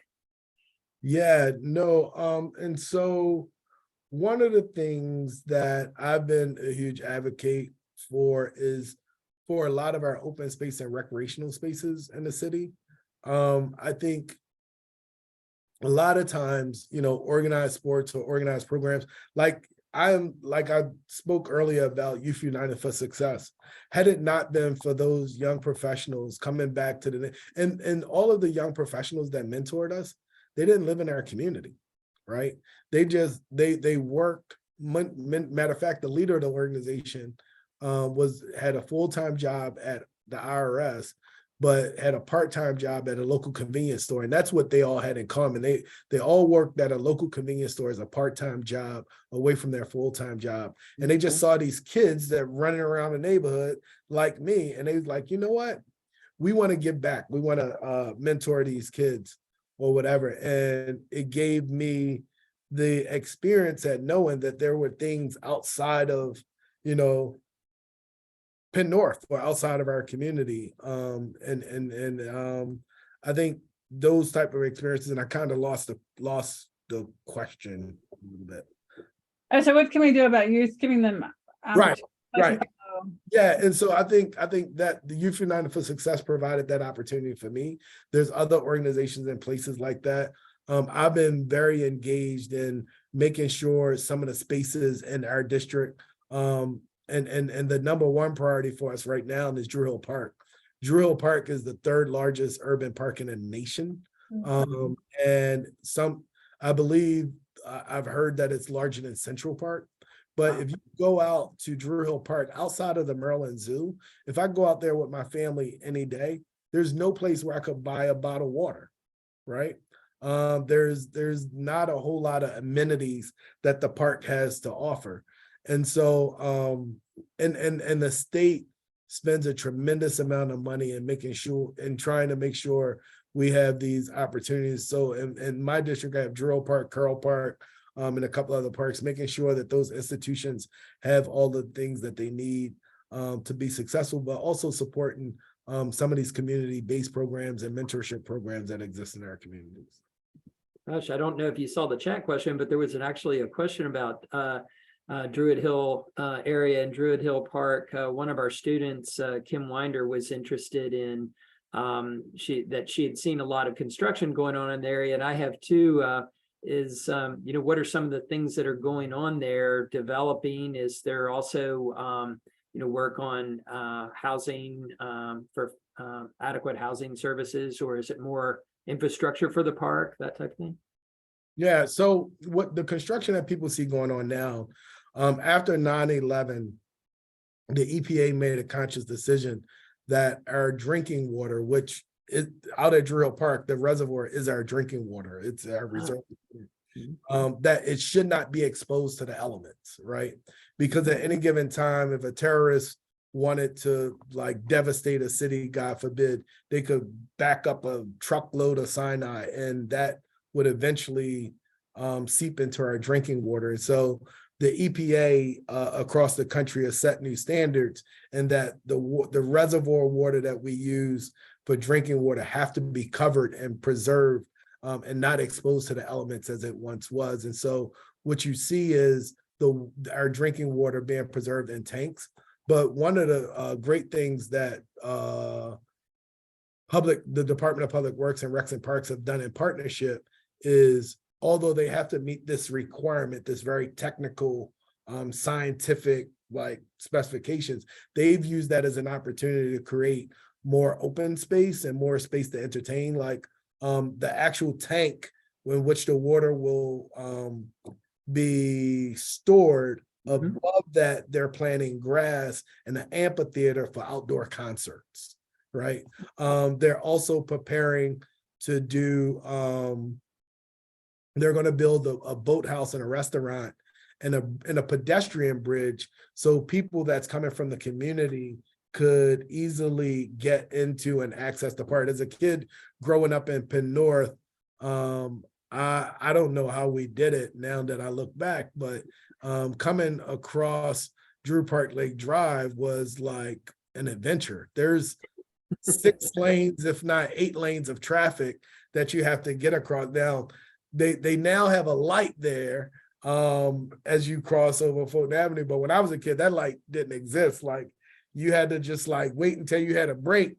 Yeah, no, and so one of the things that I've been a huge advocate for is for a lot of our open space and recreational spaces in the city. I think a lot of times, organized sports or organized programs, like I spoke earlier about Youth United for Success. Had it not been for those young professionals coming back to and all of the young professionals that mentored us, they didn't live in our community, right? They worked. Matter of fact, the leader of the organization had a full-time job at the IRS, but had a part-time job at a local convenience store. And that's what they all had in common. They all worked at a local convenience store as a part-time job away from their full-time job. And they just saw these kids that running around the neighborhood like me. And they was like, you know what? We want to give back. We want to mentor these kids or whatever. And it gave me the experience at knowing that there were things outside of, Penn North or outside of our community. I think those type of experiences, and I kind of lost the question a little bit. So what can we do about youth, giving them Right. places to go? Yeah, and so I think that the Youth United for Success provided that opportunity for me. There's other organizations and places like that. I've been very engaged in making sure some of the spaces in our district, and the number one priority for us right now is Drew Hill Park. Drew Hill Park is the third largest urban park in the nation. And I believe I've heard that it's larger than Central Park. But if you go out to Drew Hill Park, outside of the Maryland Zoo, if I go out there with my family any day, there's no place where I could buy a bottle of water, right? There's not a whole lot of amenities that the park has to offer. And so, and the state spends a tremendous amount of money in making sure and trying to make sure we have these opportunities. So in my district, I have Drew Hill Park, Curl Park, and a couple other parks, making sure that those institutions have all the things that they need to be successful, but also supporting some of these community-based programs and mentorship programs that exist in our communities. Gosh, I don't know if you saw the chat question, but there was actually a question about Druid Hill area and Druid Hill Park. One of our students, Kim Winder, was interested in she had seen a lot of construction going on in the area, and I have too. What are some of the things that are going on there developing? Is there also work on housing for adequate housing services, or is it more infrastructure for the park, that type of thing? Yeah, so what the construction that people see going on now, after 9/11, the EPA made a conscious decision that our drinking water, which is out at Drew Hill Park, the reservoir is our drinking water. It's our reserve. That it should not be exposed to the elements, right? Because at any given time, if a terrorist wanted to devastate a city, God forbid, they could back up a truckload of cyanide, and that would eventually seep into our drinking water. And so the EPA across the country has set new standards, and that the reservoir water that we use for drinking water have to be covered and preserved and not exposed to the elements as it once was. And so what you see is our drinking water being preserved in tanks. But one of the great things that the Department of Public Works and Recs and Parks have done in partnership is although they have to meet this requirement, this very technical, scientific like specifications, they've used that as an opportunity to create more open space and more space to entertain, like the actual tank in which the water will be stored. Above that, they're planting grass and an amphitheater for outdoor concerts, right? They're also preparing to do, they're going to build a boathouse and a restaurant and a pedestrian bridge, so people that's coming from the community could easily get into and access the park. As a kid growing up in Penn North, I don't know how we did it now that I look back, but coming across Drew Park Lake Drive was like an adventure. There's 6 lanes, if not 8 lanes of traffic that you have to get across. Now, they now have a light there as you cross over Fulton Avenue, but when I was a kid, that light didn't exist. Like, you had to just like wait until you had a break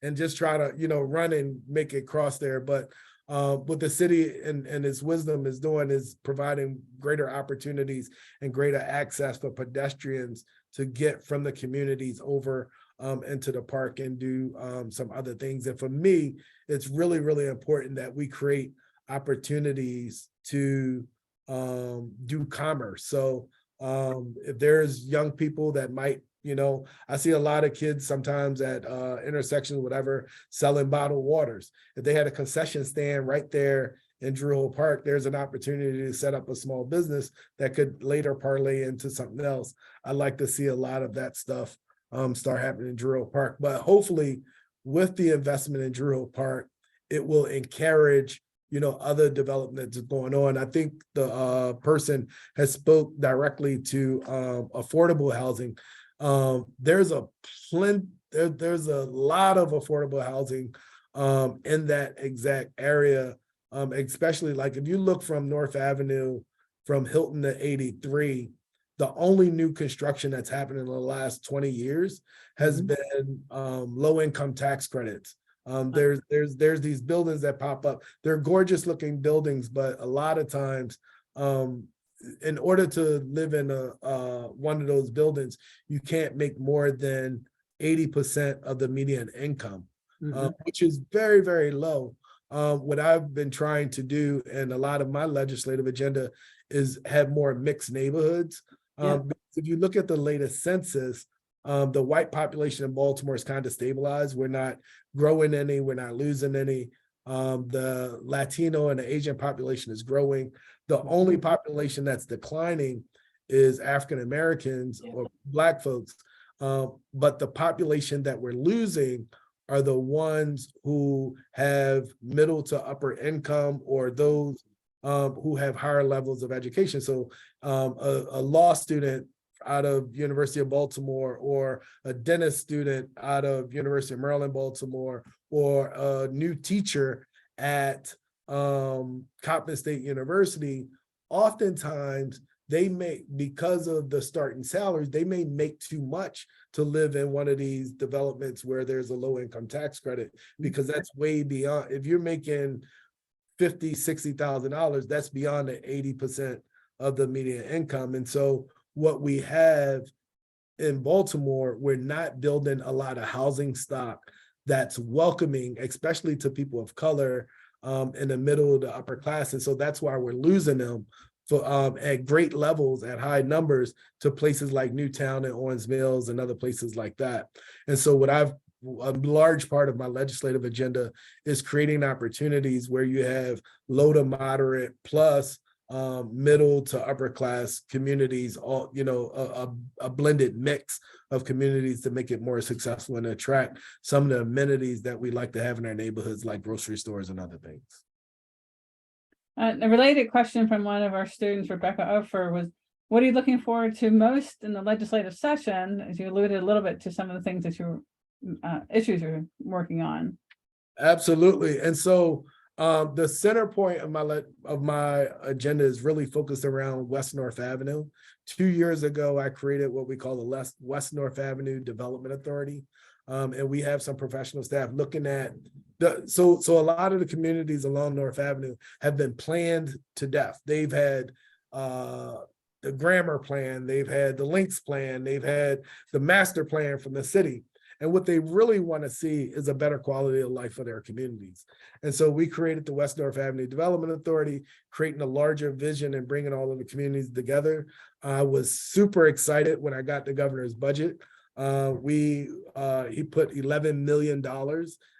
and just try to, run and make it cross there. But what the city and its wisdom is doing is providing greater opportunities and greater access for pedestrians to get from the communities over into the park and do some other things. And for me, it's really, really important that we create opportunities to do commerce. So if there's young people that might, I see a lot of kids sometimes at intersections, whatever, selling bottled waters. If they had a concession stand right there in Drew Hill Park, there's an opportunity to set up a small business that could later parlay into something else. I'd like to see a lot of that stuff start happening in Drew Hill Park. But hopefully with the investment in Drew Hill Park, it will encourage other developments going on. I think the person has spoke directly to affordable housing. There's a lot of affordable housing in that exact area, especially like if you look from North Avenue from Hilton to 83, the only new construction that's happened in the last 20 years has been low income tax credits. There's these buildings that pop up. They're gorgeous looking buildings, but a lot of times in order to live in one of those buildings, you can't make more than 80% of the median income, which is very, very low. What I've been trying to do, and a lot of my legislative agenda, is have more mixed neighborhoods. If you look at the latest census, the white population in Baltimore is kind of stabilized. We're not growing any, we're not losing any. The Latino and the Asian population is growing. The only population that's declining is African Americans or Black folks. But the population that we're losing are the ones who have middle to upper income, or those who have higher levels of education. So a law student out of University of Baltimore, or a dentist student out of University of Maryland, Baltimore, or a new teacher at Coppin State University, oftentimes they may, because of the starting salaries, they may make too much to live in one of these developments where there's a low income tax credit, because that's way beyond. If you're making $50,000, $60,000, that's beyond the 80% of the median income. And so what we have in Baltimore, we're not building a lot of housing stock that's welcoming, especially to people of color in the middle to upper class. And so that's why we're losing them for at great levels, at high numbers, to places like Newtown and Owings Mills and other places like that. And so a large part of my legislative agenda is creating opportunities where you have low to moderate plus middle to upper class communities, all a blended mix of communities to make it more successful and attract some of the amenities that we like to have in our neighborhoods, like grocery stores and other things. A related question from one of our students, Rebecca Ofer, was, what are you looking forward to most in the legislative session? As you alluded a little bit to some of the things that issues you're working on. Absolutely. And so the center point of my agenda is really focused around West North Avenue. 2 years ago, I created what we call the West North Avenue Development Authority. And we have some professional staff looking at so a lot of the communities along North Avenue have been planned to death. They've had the grammar plan, they've had the links plan, they've had the master plan from the city. And what they really want to see is a better quality of life for their communities. And so we created the West North Avenue Development Authority, creating a larger vision and bringing all of the communities together. I was super excited when I got the governor's budget. He put $11 million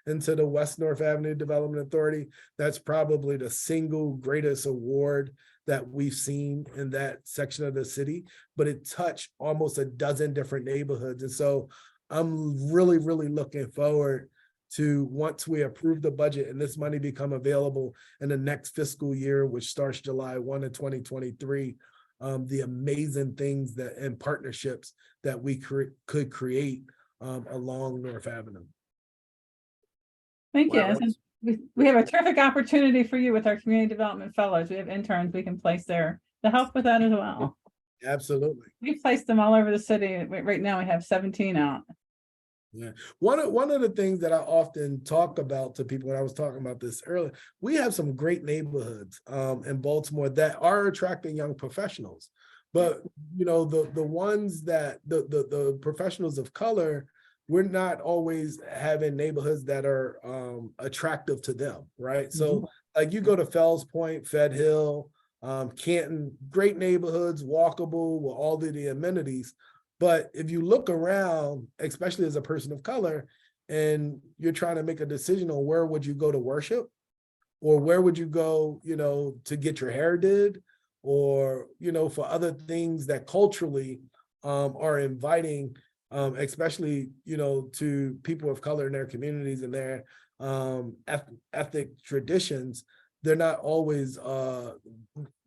into the West North Avenue Development Authority. That's probably the single greatest award that we've seen in that section of the city, but it touched almost a dozen different neighborhoods. And so I'm really, really looking forward to, once we approve the budget and this money become available in the next fiscal year, which starts July 1 of 2023, the amazing things that and partnerships that we could create along North Avenue. Thank you. Wow, And we have a terrific opportunity for you with our community development fellows. We have interns we can place there to help with that as well. Absolutely. We placed them all over the city. Right now we have 17 out. Yeah. One of the things that I often talk about to people, when I was talking about this earlier, we have some great neighborhoods in Baltimore that are attracting young professionals. But you know, the ones that the professionals of color, we're not always having neighborhoods that are attractive to them, right? So like you go to Fells Point, Fed Hill, Canton, great neighborhoods, walkable with all of the amenities. But if you look around, especially as a person of color, and you're trying to make a decision on where would you go to worship, or where would you go, you know, to get your hair did, or, you know, for other things that culturally are inviting, especially, you know, to people of color in their communities and their ethnic traditions, they're not always,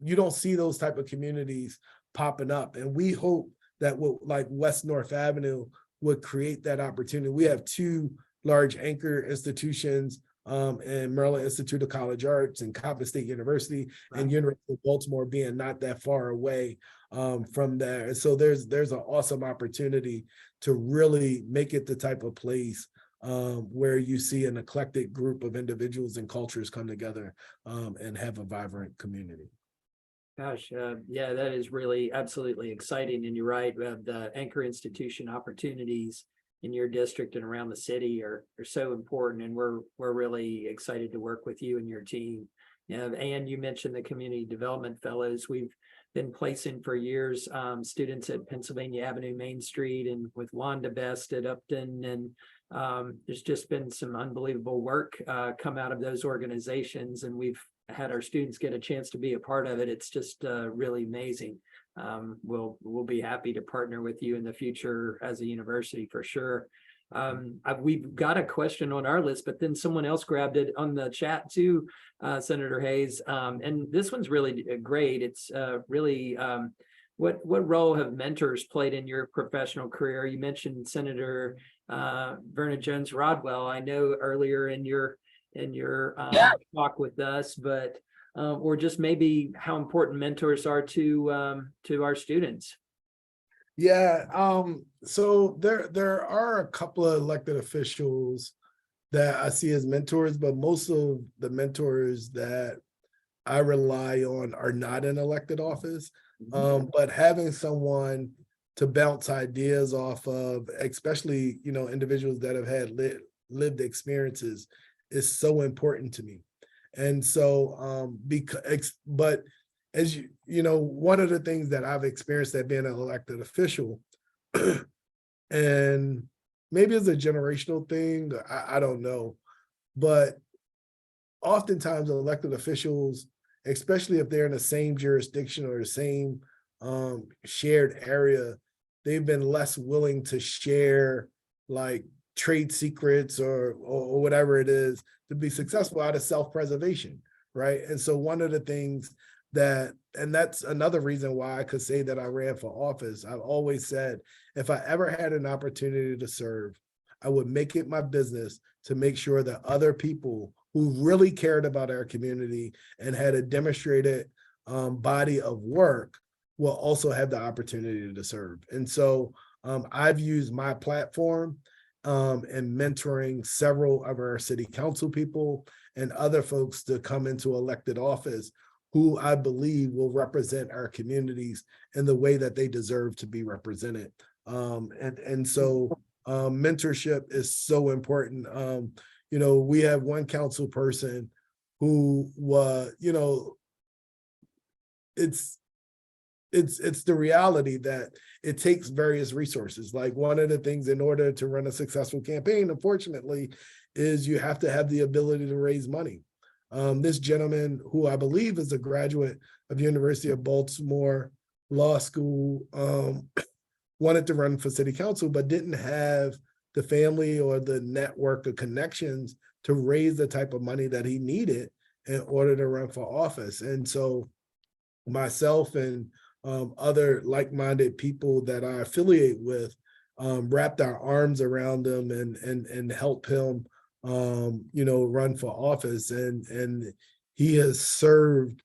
you don't see those type of communities popping up. And we hope that like West North Avenue would create that opportunity. We have two large anchor institutions in Maryland Institute of College Arts and Coppin State University, and University of Baltimore being not that far away from there. And so there's an awesome opportunity to really make it the type of place where you see an eclectic group of individuals and cultures come together and have a vibrant community. Gosh, yeah, that is really absolutely exciting. And you're right, the anchor institution opportunities in your district and around the city are so important. And we're really excited to work with you and your team. And you mentioned the community development fellows. We've been placing for years students at Pennsylvania Avenue, Main Street, and with Wanda Best at Upton. And there's just been some unbelievable work come out of those organizations. And we've had our students get a chance to be a part of it. It's just really amazing. We'll be happy to partner with you in the future as a university for sure. We've got a question on our list, but then someone else grabbed it on the chat too, Senator Hayes. And this one's really great. It's really what role have mentors played in your professional career? You mentioned Senator Verna Jones Rodwell. I know earlier in your talk with us, but or just maybe how important mentors are to our students. Yeah, so there are a couple of elected officials that I see as mentors, but most of the mentors that I rely on are not in elected office. But having someone to bounce ideas off of, especially, you know, individuals that have had lived experiences, is so important to me. And so but as you know, one of the things that I've experienced at being an elected official, and maybe it's a generational thing, I don't know, but oftentimes elected officials, especially if they're in the same jurisdiction or the same shared area, they've been less willing to share like trade secrets or whatever it is to be successful out of self-preservation, right? And so one of the things and that's another reason why I could say that I ran for office. I've always said, if I ever had an opportunity to serve, I would make it my business to make sure that other people who really cared about our community and had a demonstrated body of work will also have the opportunity to serve. And so I've used my platform and mentoring several of our city council people and other folks to come into elected office who I believe will represent our communities in the way that they deserve to be represented. And so mentorship is so important. We have one council person who was, it's the reality that it takes various resources. Like one of the things in order to run a successful campaign, unfortunately, is you have to have the ability to raise money. This gentleman, who I believe is a graduate of University of Baltimore Law School, wanted to run for city council, but didn't have the family or the network of connections to raise the type of money that he needed in order to run for office. And so myself and other like-minded people that I affiliate with wrapped our arms around him and helped him run for office, and he has served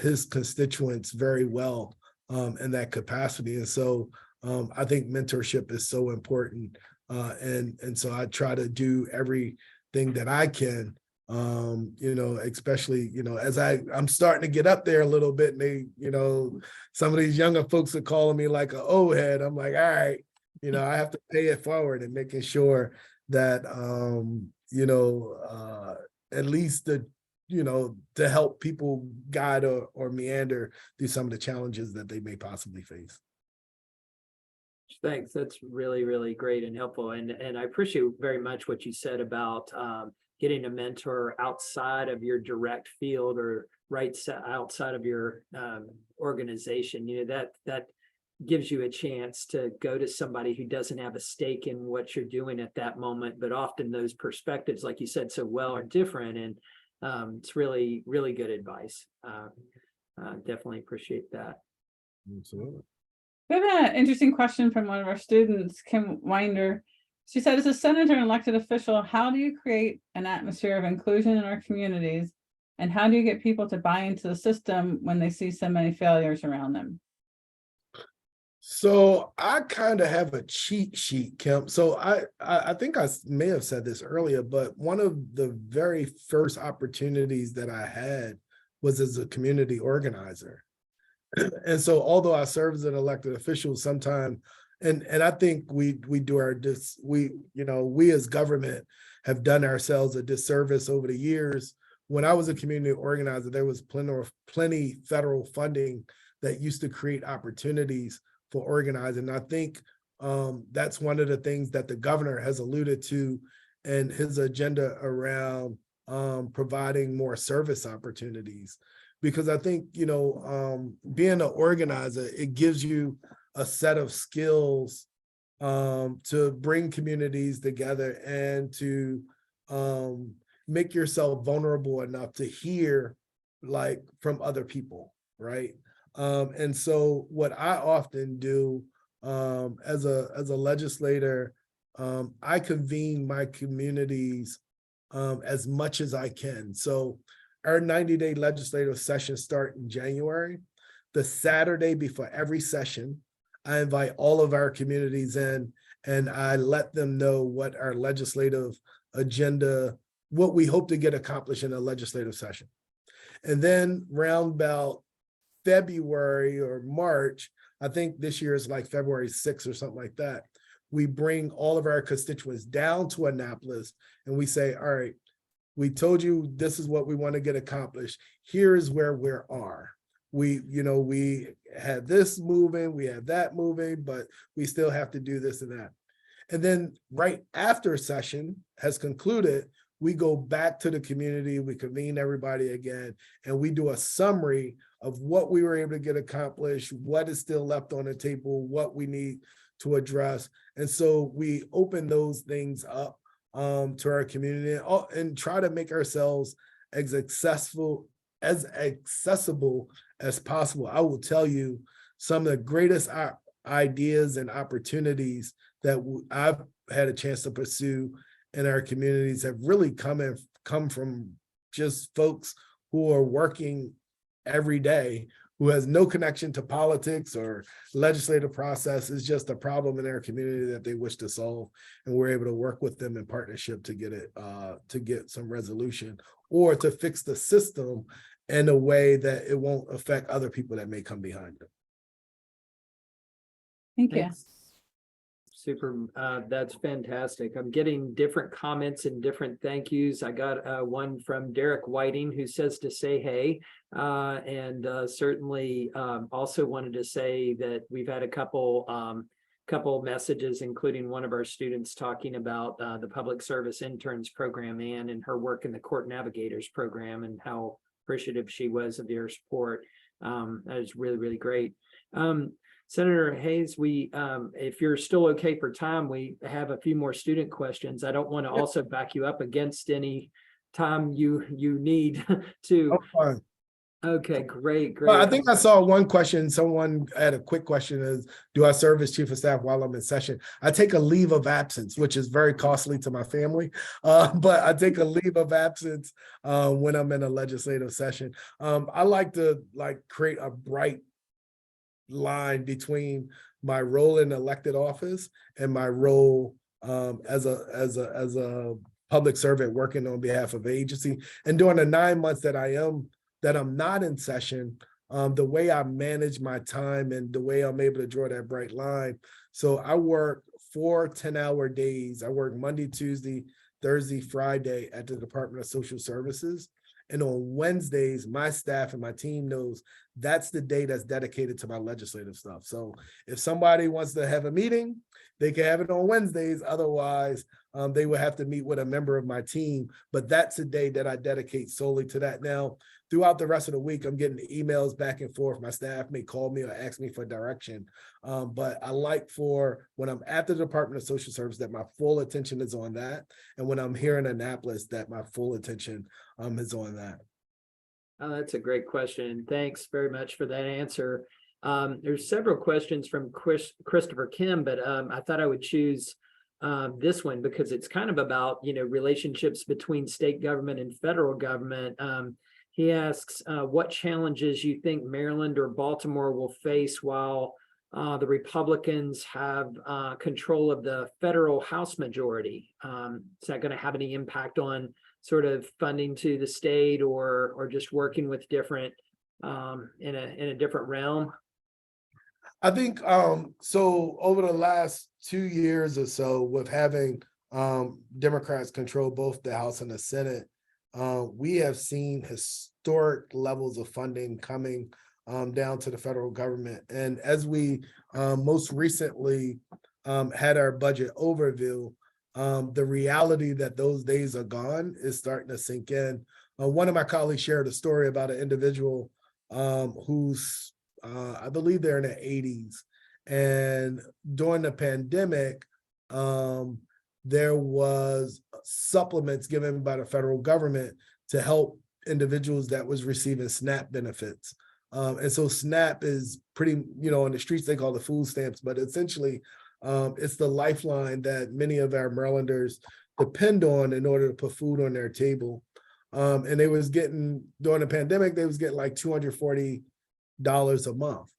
his constituents very well in that capacity. And so I think mentorship is so important, and so I try to do everything that I can, especially as I'm starting to get up there a little bit, and they, some of these younger folks are calling me like an old head. I'm like, all right, I have to pay it forward and making sure that at least to help people guide or meander through some of the challenges that they may possibly face. Thanks. That's really, really great and helpful. And I appreciate very much what you said about getting a mentor outside of your direct field or outside of your organization. That gives you a chance to go to somebody who doesn't have a stake in what you're doing at that moment, but often those perspectives, like you said so well, are different. And it's really, really good advice. Definitely appreciate that. Absolutely. We have an interesting question from one of our students, Kim Winder. She said, as a senator and elected official, how do you create an atmosphere of inclusion in our communities? And how do you get people to buy into the system when they see so many failures around them? So I kind of have a cheat sheet, Kim. So I think I may have said this earlier, but one of the very first opportunities that I had was as a community organizer. And so although I serve as an elected official sometime, and I think we as government have done ourselves a disservice over the years. When I was a community organizer, there was plenty federal funding that used to create opportunities for organizing. I think that's one of the things that the governor has alluded to in his agenda around providing more service opportunities. Because I think, being an organizer, it gives you a set of skills to bring communities together and to make yourself vulnerable enough to hear from other people, right? And so what I often do as a legislator, I convene my communities as much as I can. So our 90-day legislative sessions start in January. The Saturday before every session, I invite all of our communities in and I let them know what our legislative agenda, what we hope to get accomplished in a legislative session. And then round about February or March, I think this year is like February 6th or something like that, we bring all of our constituents down to Annapolis and we say, all right, we told you this is what we want to get accomplished. Here is where we are. We had this moving, we have that moving, but we still have to do this and that. And then right after session has concluded, we go back to the community, we convene everybody again, and we do a summary of what we were able to get accomplished, what is still left on the table, what we need to address. And so we open those things up to our community and try to make ourselves as accessible as possible. I will tell you some of the greatest ideas and opportunities that I've had a chance to pursue in our communities have really come from just folks who are working every day, who has no connection to politics or legislative process. It's just a problem in their community that they wish to solve. And we're able to work with them in partnership to get it, to get some resolution or to fix the system in a way that it won't affect other people that may come behind them. Thank you. Thanks. Super, that's fantastic. I'm getting different comments and different thank yous. I got one from Derek Whiting who says to say hey, and certainly also wanted to say that we've had a couple messages, including one of our students talking about the Public Service Interns Program, Ann, and her work in the Court Navigators Program and how appreciative she was of your support. That is really, really great. Senator Hayes, we, if you're still okay for time, we have a few more student questions. I don't want to also back you up against any time you need to. Oh, fine. Okay, great. Well, I think I saw one question. Someone had a quick question is, do I serve as chief of staff while I'm in session? I take a leave of absence, which is very costly to my family. But I take a leave of absence when I'm in a legislative session. I like to create a bright line between my role in elected office and my role as a public servant working on behalf of agency. And during the 9 months that I'm not in session, the way I manage my time and the way I'm able to draw that bright line. So I work 4 10-hour days. I work Monday, Tuesday, Thursday, Friday at the Department of Social Services. And on Wednesdays, my staff and my team knows that's the day that's dedicated to my legislative stuff. So if somebody wants to have a meeting, they can have it on Wednesdays. Otherwise, they will have to meet with a member of my team. But that's a day that I dedicate solely to that. Now, throughout the rest of the week, I'm getting emails back and forth. My staff may call me or ask me for direction. But I like for when I'm at the Department of Social Service that my full attention is on that. And when I'm here in Annapolis, that my full attention is on that. Oh, that's a great question. Thanks very much for that answer. There's several questions from Christopher Kim, but I thought I would choose this one because it's kind of about, relationships between state government and federal government. He asks what challenges you think Maryland or Baltimore will face while the Republicans have control of the federal House majority. Is that going to have any impact on sort of funding to the state or just working with different in a different realm? I think so over the last 2 years or so with having Democrats control both the House and the Senate, we have seen historic levels of funding coming down to the federal government. And as we most recently had our budget overview, the reality that those days are gone is starting to sink in. One of my colleagues shared a story about an individual who's, I believe they're in their 80s. And during the pandemic, there was supplements given by the federal government to help individuals that was receiving SNAP benefits. And so SNAP is pretty, in the streets, they call it food stamps, but essentially it's the lifeline that many of our Marylanders depend on in order to put food on their table. And they was getting, during the pandemic, they was getting like $240 a month.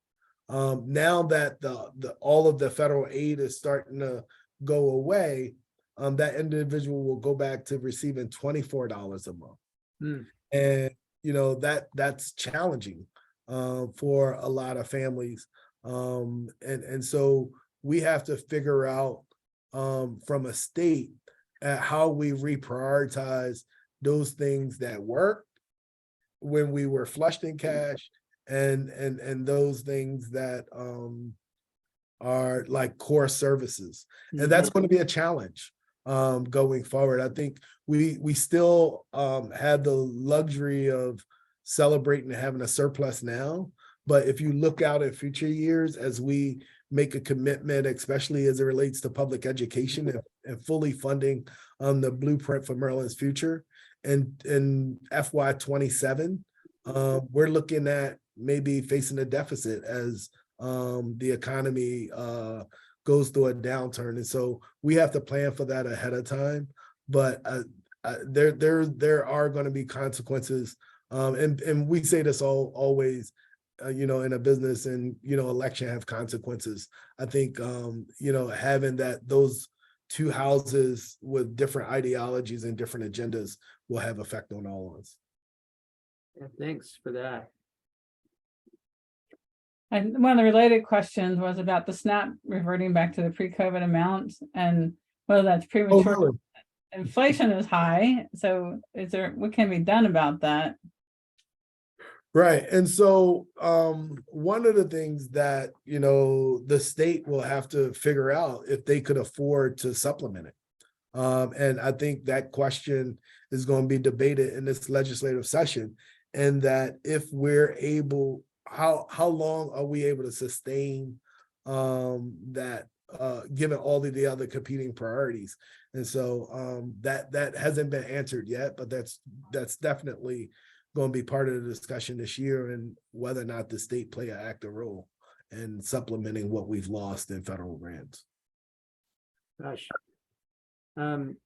Now that all of the federal aid is starting to go away, that individual will go back to receiving $24 a month. And that's challenging for a lot of families. And so we have to figure out from a state how we reprioritize those things that work when we were flushed in cash and those things that are like core services. And that's going to be a challenge going forward. I think we still have the luxury of celebrating having a surplus now. But if you look out at future years, as we make a commitment, especially as it relates to public education and fully funding the blueprint for Maryland's future, and in FY27, we're looking at maybe facing a deficit as the economy goes through a downturn. And so we have to plan for that ahead of time. But there are going to be consequences. And we say this always, in a business and, election have consequences. I think, having those two houses with different ideologies and different agendas will have effect on all of us. Yeah, thanks for that. And one of the related questions was about the SNAP reverting back to the pre-COVID amounts and whether that's premature. really? Inflation is high, so what can be done about that? Right. And so one of the things that, the state will have to figure out if they could afford to supplement it. And I think that question is going to be debated in this legislative session. And that if we're able, how long are we able to sustain that given all of the other competing priorities? And so that hasn't been answered yet, but that's definitely going to be part of the discussion this year, and whether or not the state play an active role in supplementing what we've lost in federal grants. Gosh.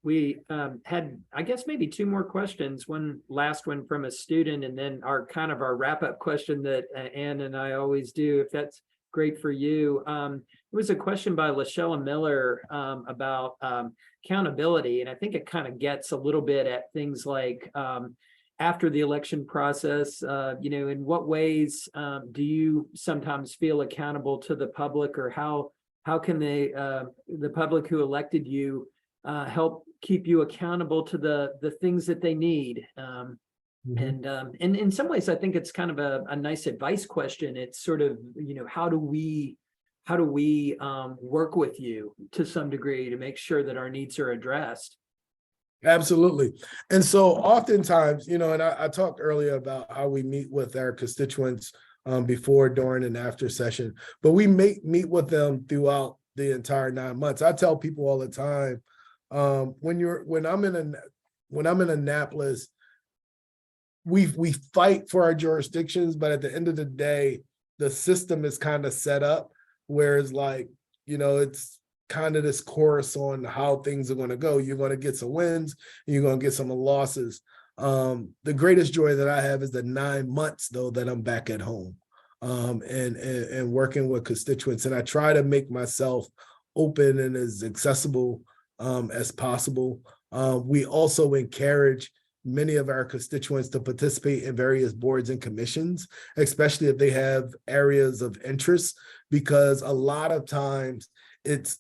We had, I guess, maybe two more questions. One last one from a student, and then our wrap-up question that Ann and I always do, if that's great for you. It was a question by LaShella Miller about accountability, and I think it kind of gets a little bit at things like after the election process, in what ways do you sometimes feel accountable to the public, or how can they, the public who elected you, help keep you accountable to the things that they need? And in some ways, I think it's kind of a nice advice question. It's sort of, how do we work with you to some degree to make sure that our needs are addressed? Absolutely. And so oftentimes, and I talked earlier about how we meet with our constituents before, during, and after session, but we meet with them throughout the entire 9 months. I tell people all the time, when I'm in Annapolis, we fight for our jurisdictions, but at the end of the day, the system is kind of set up where it's like, it's kind of this course on how things are going to go. You're going to get some wins, and you're going to get some losses. The greatest joy that I have is the 9 months, though, that I'm back at home and working with constituents. And I try to make myself open and as accessible as possible. We also encourage many of our constituents to participate in various boards and commissions, especially if they have areas of interest, because a lot of times it's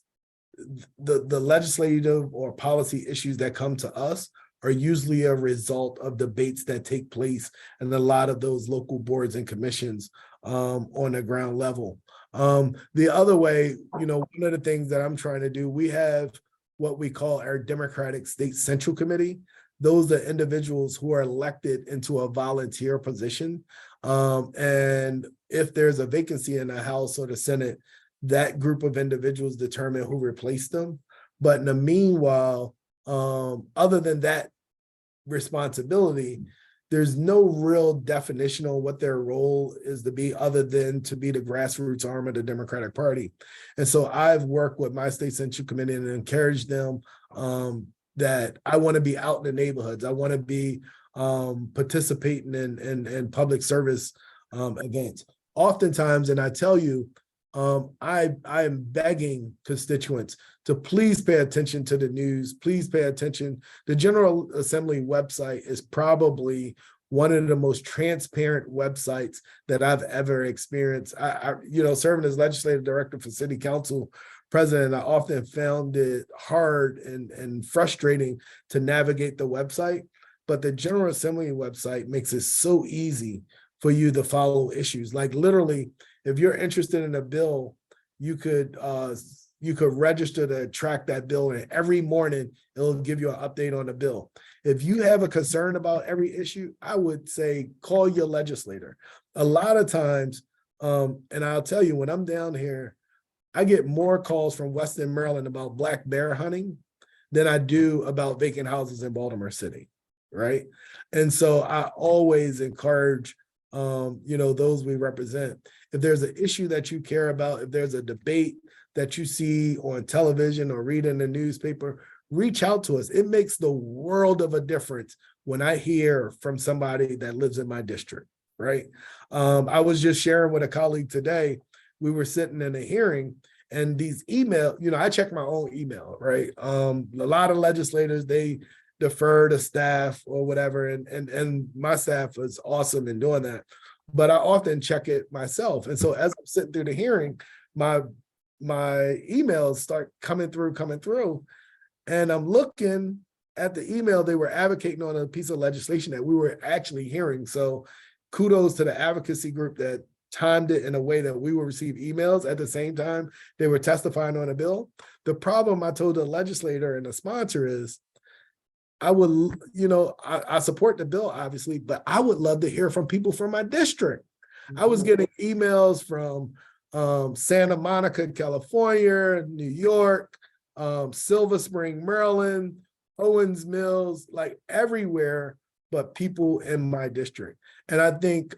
the legislative or policy issues that come to us are usually a result of debates that take place in a lot of those local boards and commissions on the ground level. The other way, one of the things that I'm trying to do, we have what we call our Democratic State Central Committee. Those are individuals who are elected into a volunteer position. And if there's a vacancy in the House or the Senate, that group of individuals determine who replaced them. But in the meanwhile, other than that responsibility, there's no real definition on what their role is to be, other than to be the grassroots arm of the Democratic Party. And so I've worked with my state central committee and encouraged them that I want to be out in the neighborhoods. I want to be participating in public service events. Oftentimes, and I tell you, I am begging constituents to please pay attention to the news. Please pay attention. The General Assembly website is probably one of the most transparent websites that I've ever experienced. I serving as legislative director for city council president, I often found it hard and frustrating to navigate the website, but the General Assembly website makes it so easy for you to follow issues. Like literally, if you're interested in a bill, you could register to track that bill, and every morning it'll give you an update on the bill. If you have a concern about every issue, I would say call your legislator. A lot of times, and I'll tell you, when I'm down here, I get more calls from Western Maryland about black bear hunting than I do about vacant houses in Baltimore City, right? And so I always encourage those we represent. If there's an issue that you care about, if there's a debate that you see on television or read in the newspaper, reach out to us. It makes the world of a difference when I hear from somebody that lives in my district. right? I was just sharing with a colleague today, we were sitting in a hearing and these email, I check my own email, right? A lot of legislators, they defer to staff or whatever, and my staff is awesome in doing that. But I often check it myself. And so as I'm sitting through the hearing, my emails start coming through, and I'm looking at the email they were advocating on a piece of legislation that we were actually hearing. So kudos to the advocacy group that timed it in a way that we will receive emails at the same time they were testifying on a bill. The problem I told the legislator and the sponsor is, I would, I support the bill, obviously, but I would love to hear from people from my district. I was getting emails from Santa Monica, California, New York, Silver Spring, Maryland, Owens Mills, like everywhere, but people in my district. And I think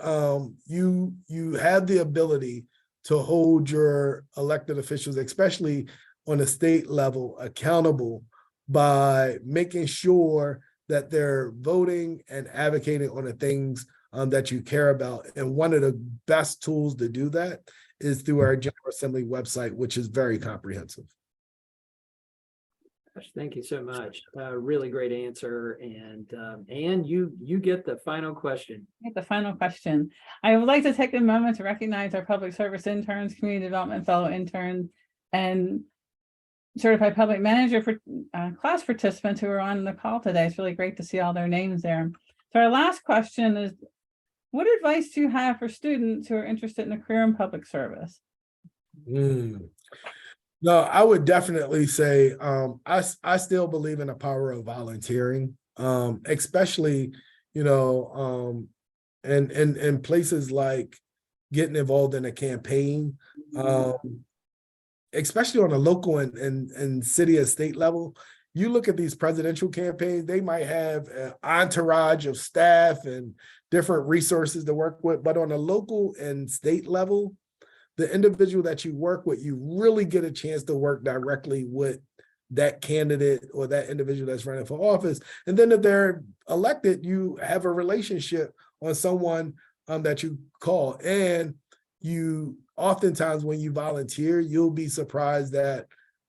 you have the ability to hold your elected officials, especially on a state level, accountable by making sure that they're voting and advocating on the things that you care about. And one of the best tools to do that is through our General Assembly website, which is very comprehensive. Gosh, thank you so much. Really great answer. And you get the final question. The final question. I would like to take a moment to recognize our public service interns, community development fellow interns, and certified public manager for class participants who are on the call today. It's really great to see all their names there. So our last question is, what advice do you have for students who are interested in a career in public service? No, I would definitely say I still believe in the power of volunteering, especially, in places like getting involved in a campaign, especially on a local and city and state level. You look at these presidential campaigns, they might have an entourage of staff and different resources to work with, but on a local and state level, the individual that you work with, you really get a chance to work directly with that candidate or that individual that's running for office. And then if they're elected, you have a relationship on someone that you call. And you oftentimes, when you volunteer, you'll be surprised at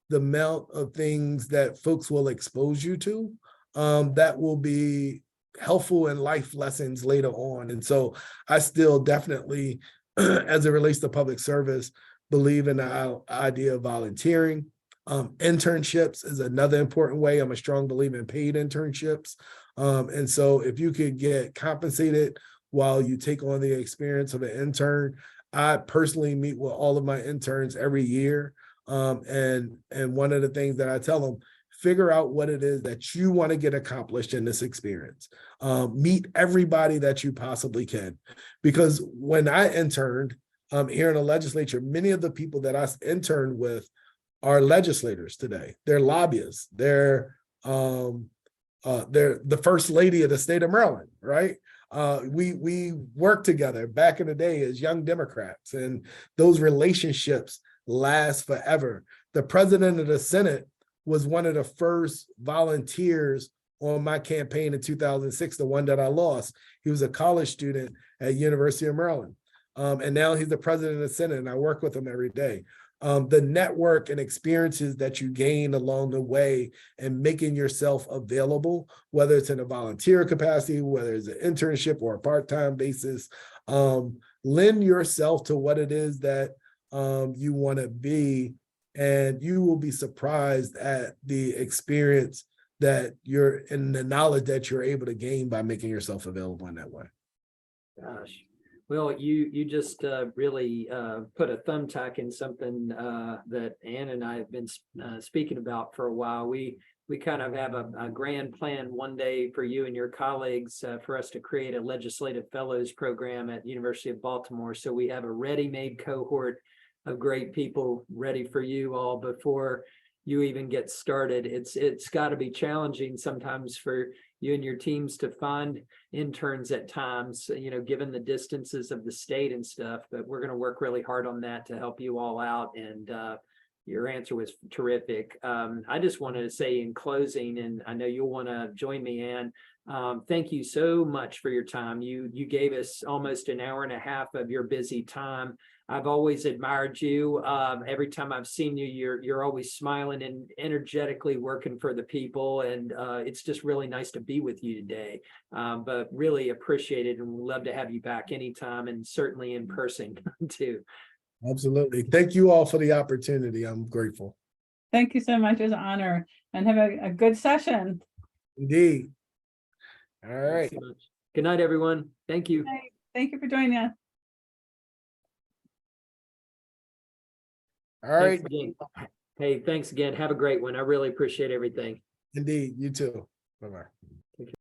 the amount of things that folks will expose you to that will be helpful in life lessons later on. And so I still definitely, as it relates to public service, believe in the idea of volunteering. Internships is another important way. I'm a strong believer in paid internships. And so if you could get compensated while you take on the experience of an intern, I personally meet with all of my interns every year. And one of the things that I tell them, figure out what it is that you want to get accomplished in this experience. Meet everybody that you possibly can. Because when I interned here in the legislature, many of the people that I interned with are legislators today. They're lobbyists. They're the first lady of the state of Maryland, right? We worked together back in the day as young Democrats, and those relationships last forever. The president of the Senate was one of the first volunteers on my campaign in 2006, the one that I lost. He was a college student at University of Maryland. And now he's the president of the Senate, and I work with him every day. The network and experiences that you gain along the way and making yourself available, whether it's in a volunteer capacity, whether it's an internship or a part-time basis, lend yourself to what it is that you want to be, and you will be surprised at the experience that you're in, the knowledge that you're able to gain by making yourself available in that way. Gosh. Well, you just really put a thumbtack in something that Ann and I have been speaking about for a while. We kind of have a grand plan one day for you and your colleagues for us to create a legislative fellows program at University of Baltimore. So we have a ready-made cohort of great people ready for you all before you even get started. It's got to be challenging sometimes for you and your teams to find interns at times, given the distances of the state and stuff, but we're going to work really hard on that to help you all out. And your answer was terrific. I just wanted to say in closing, and I know you'll want to join me, Ann, Thank you so much for your time. You gave us almost an hour and a half of your busy time. I've always admired you. Every time I've seen you, you're always smiling and energetically working for the people. And it's just really nice to be with you today. But really appreciate it, and we'd love to have you back anytime, and certainly in person too. Absolutely. Thank you all for the opportunity. I'm grateful. Thank you so much. It was an honor, and have a good session. Indeed. All Thanks right. so much. Good night, everyone. Thank you. Thank you for joining us. All right. Thanks again. Hey, thanks again. Have a great one. I really appreciate everything. Indeed. You too. Bye-bye.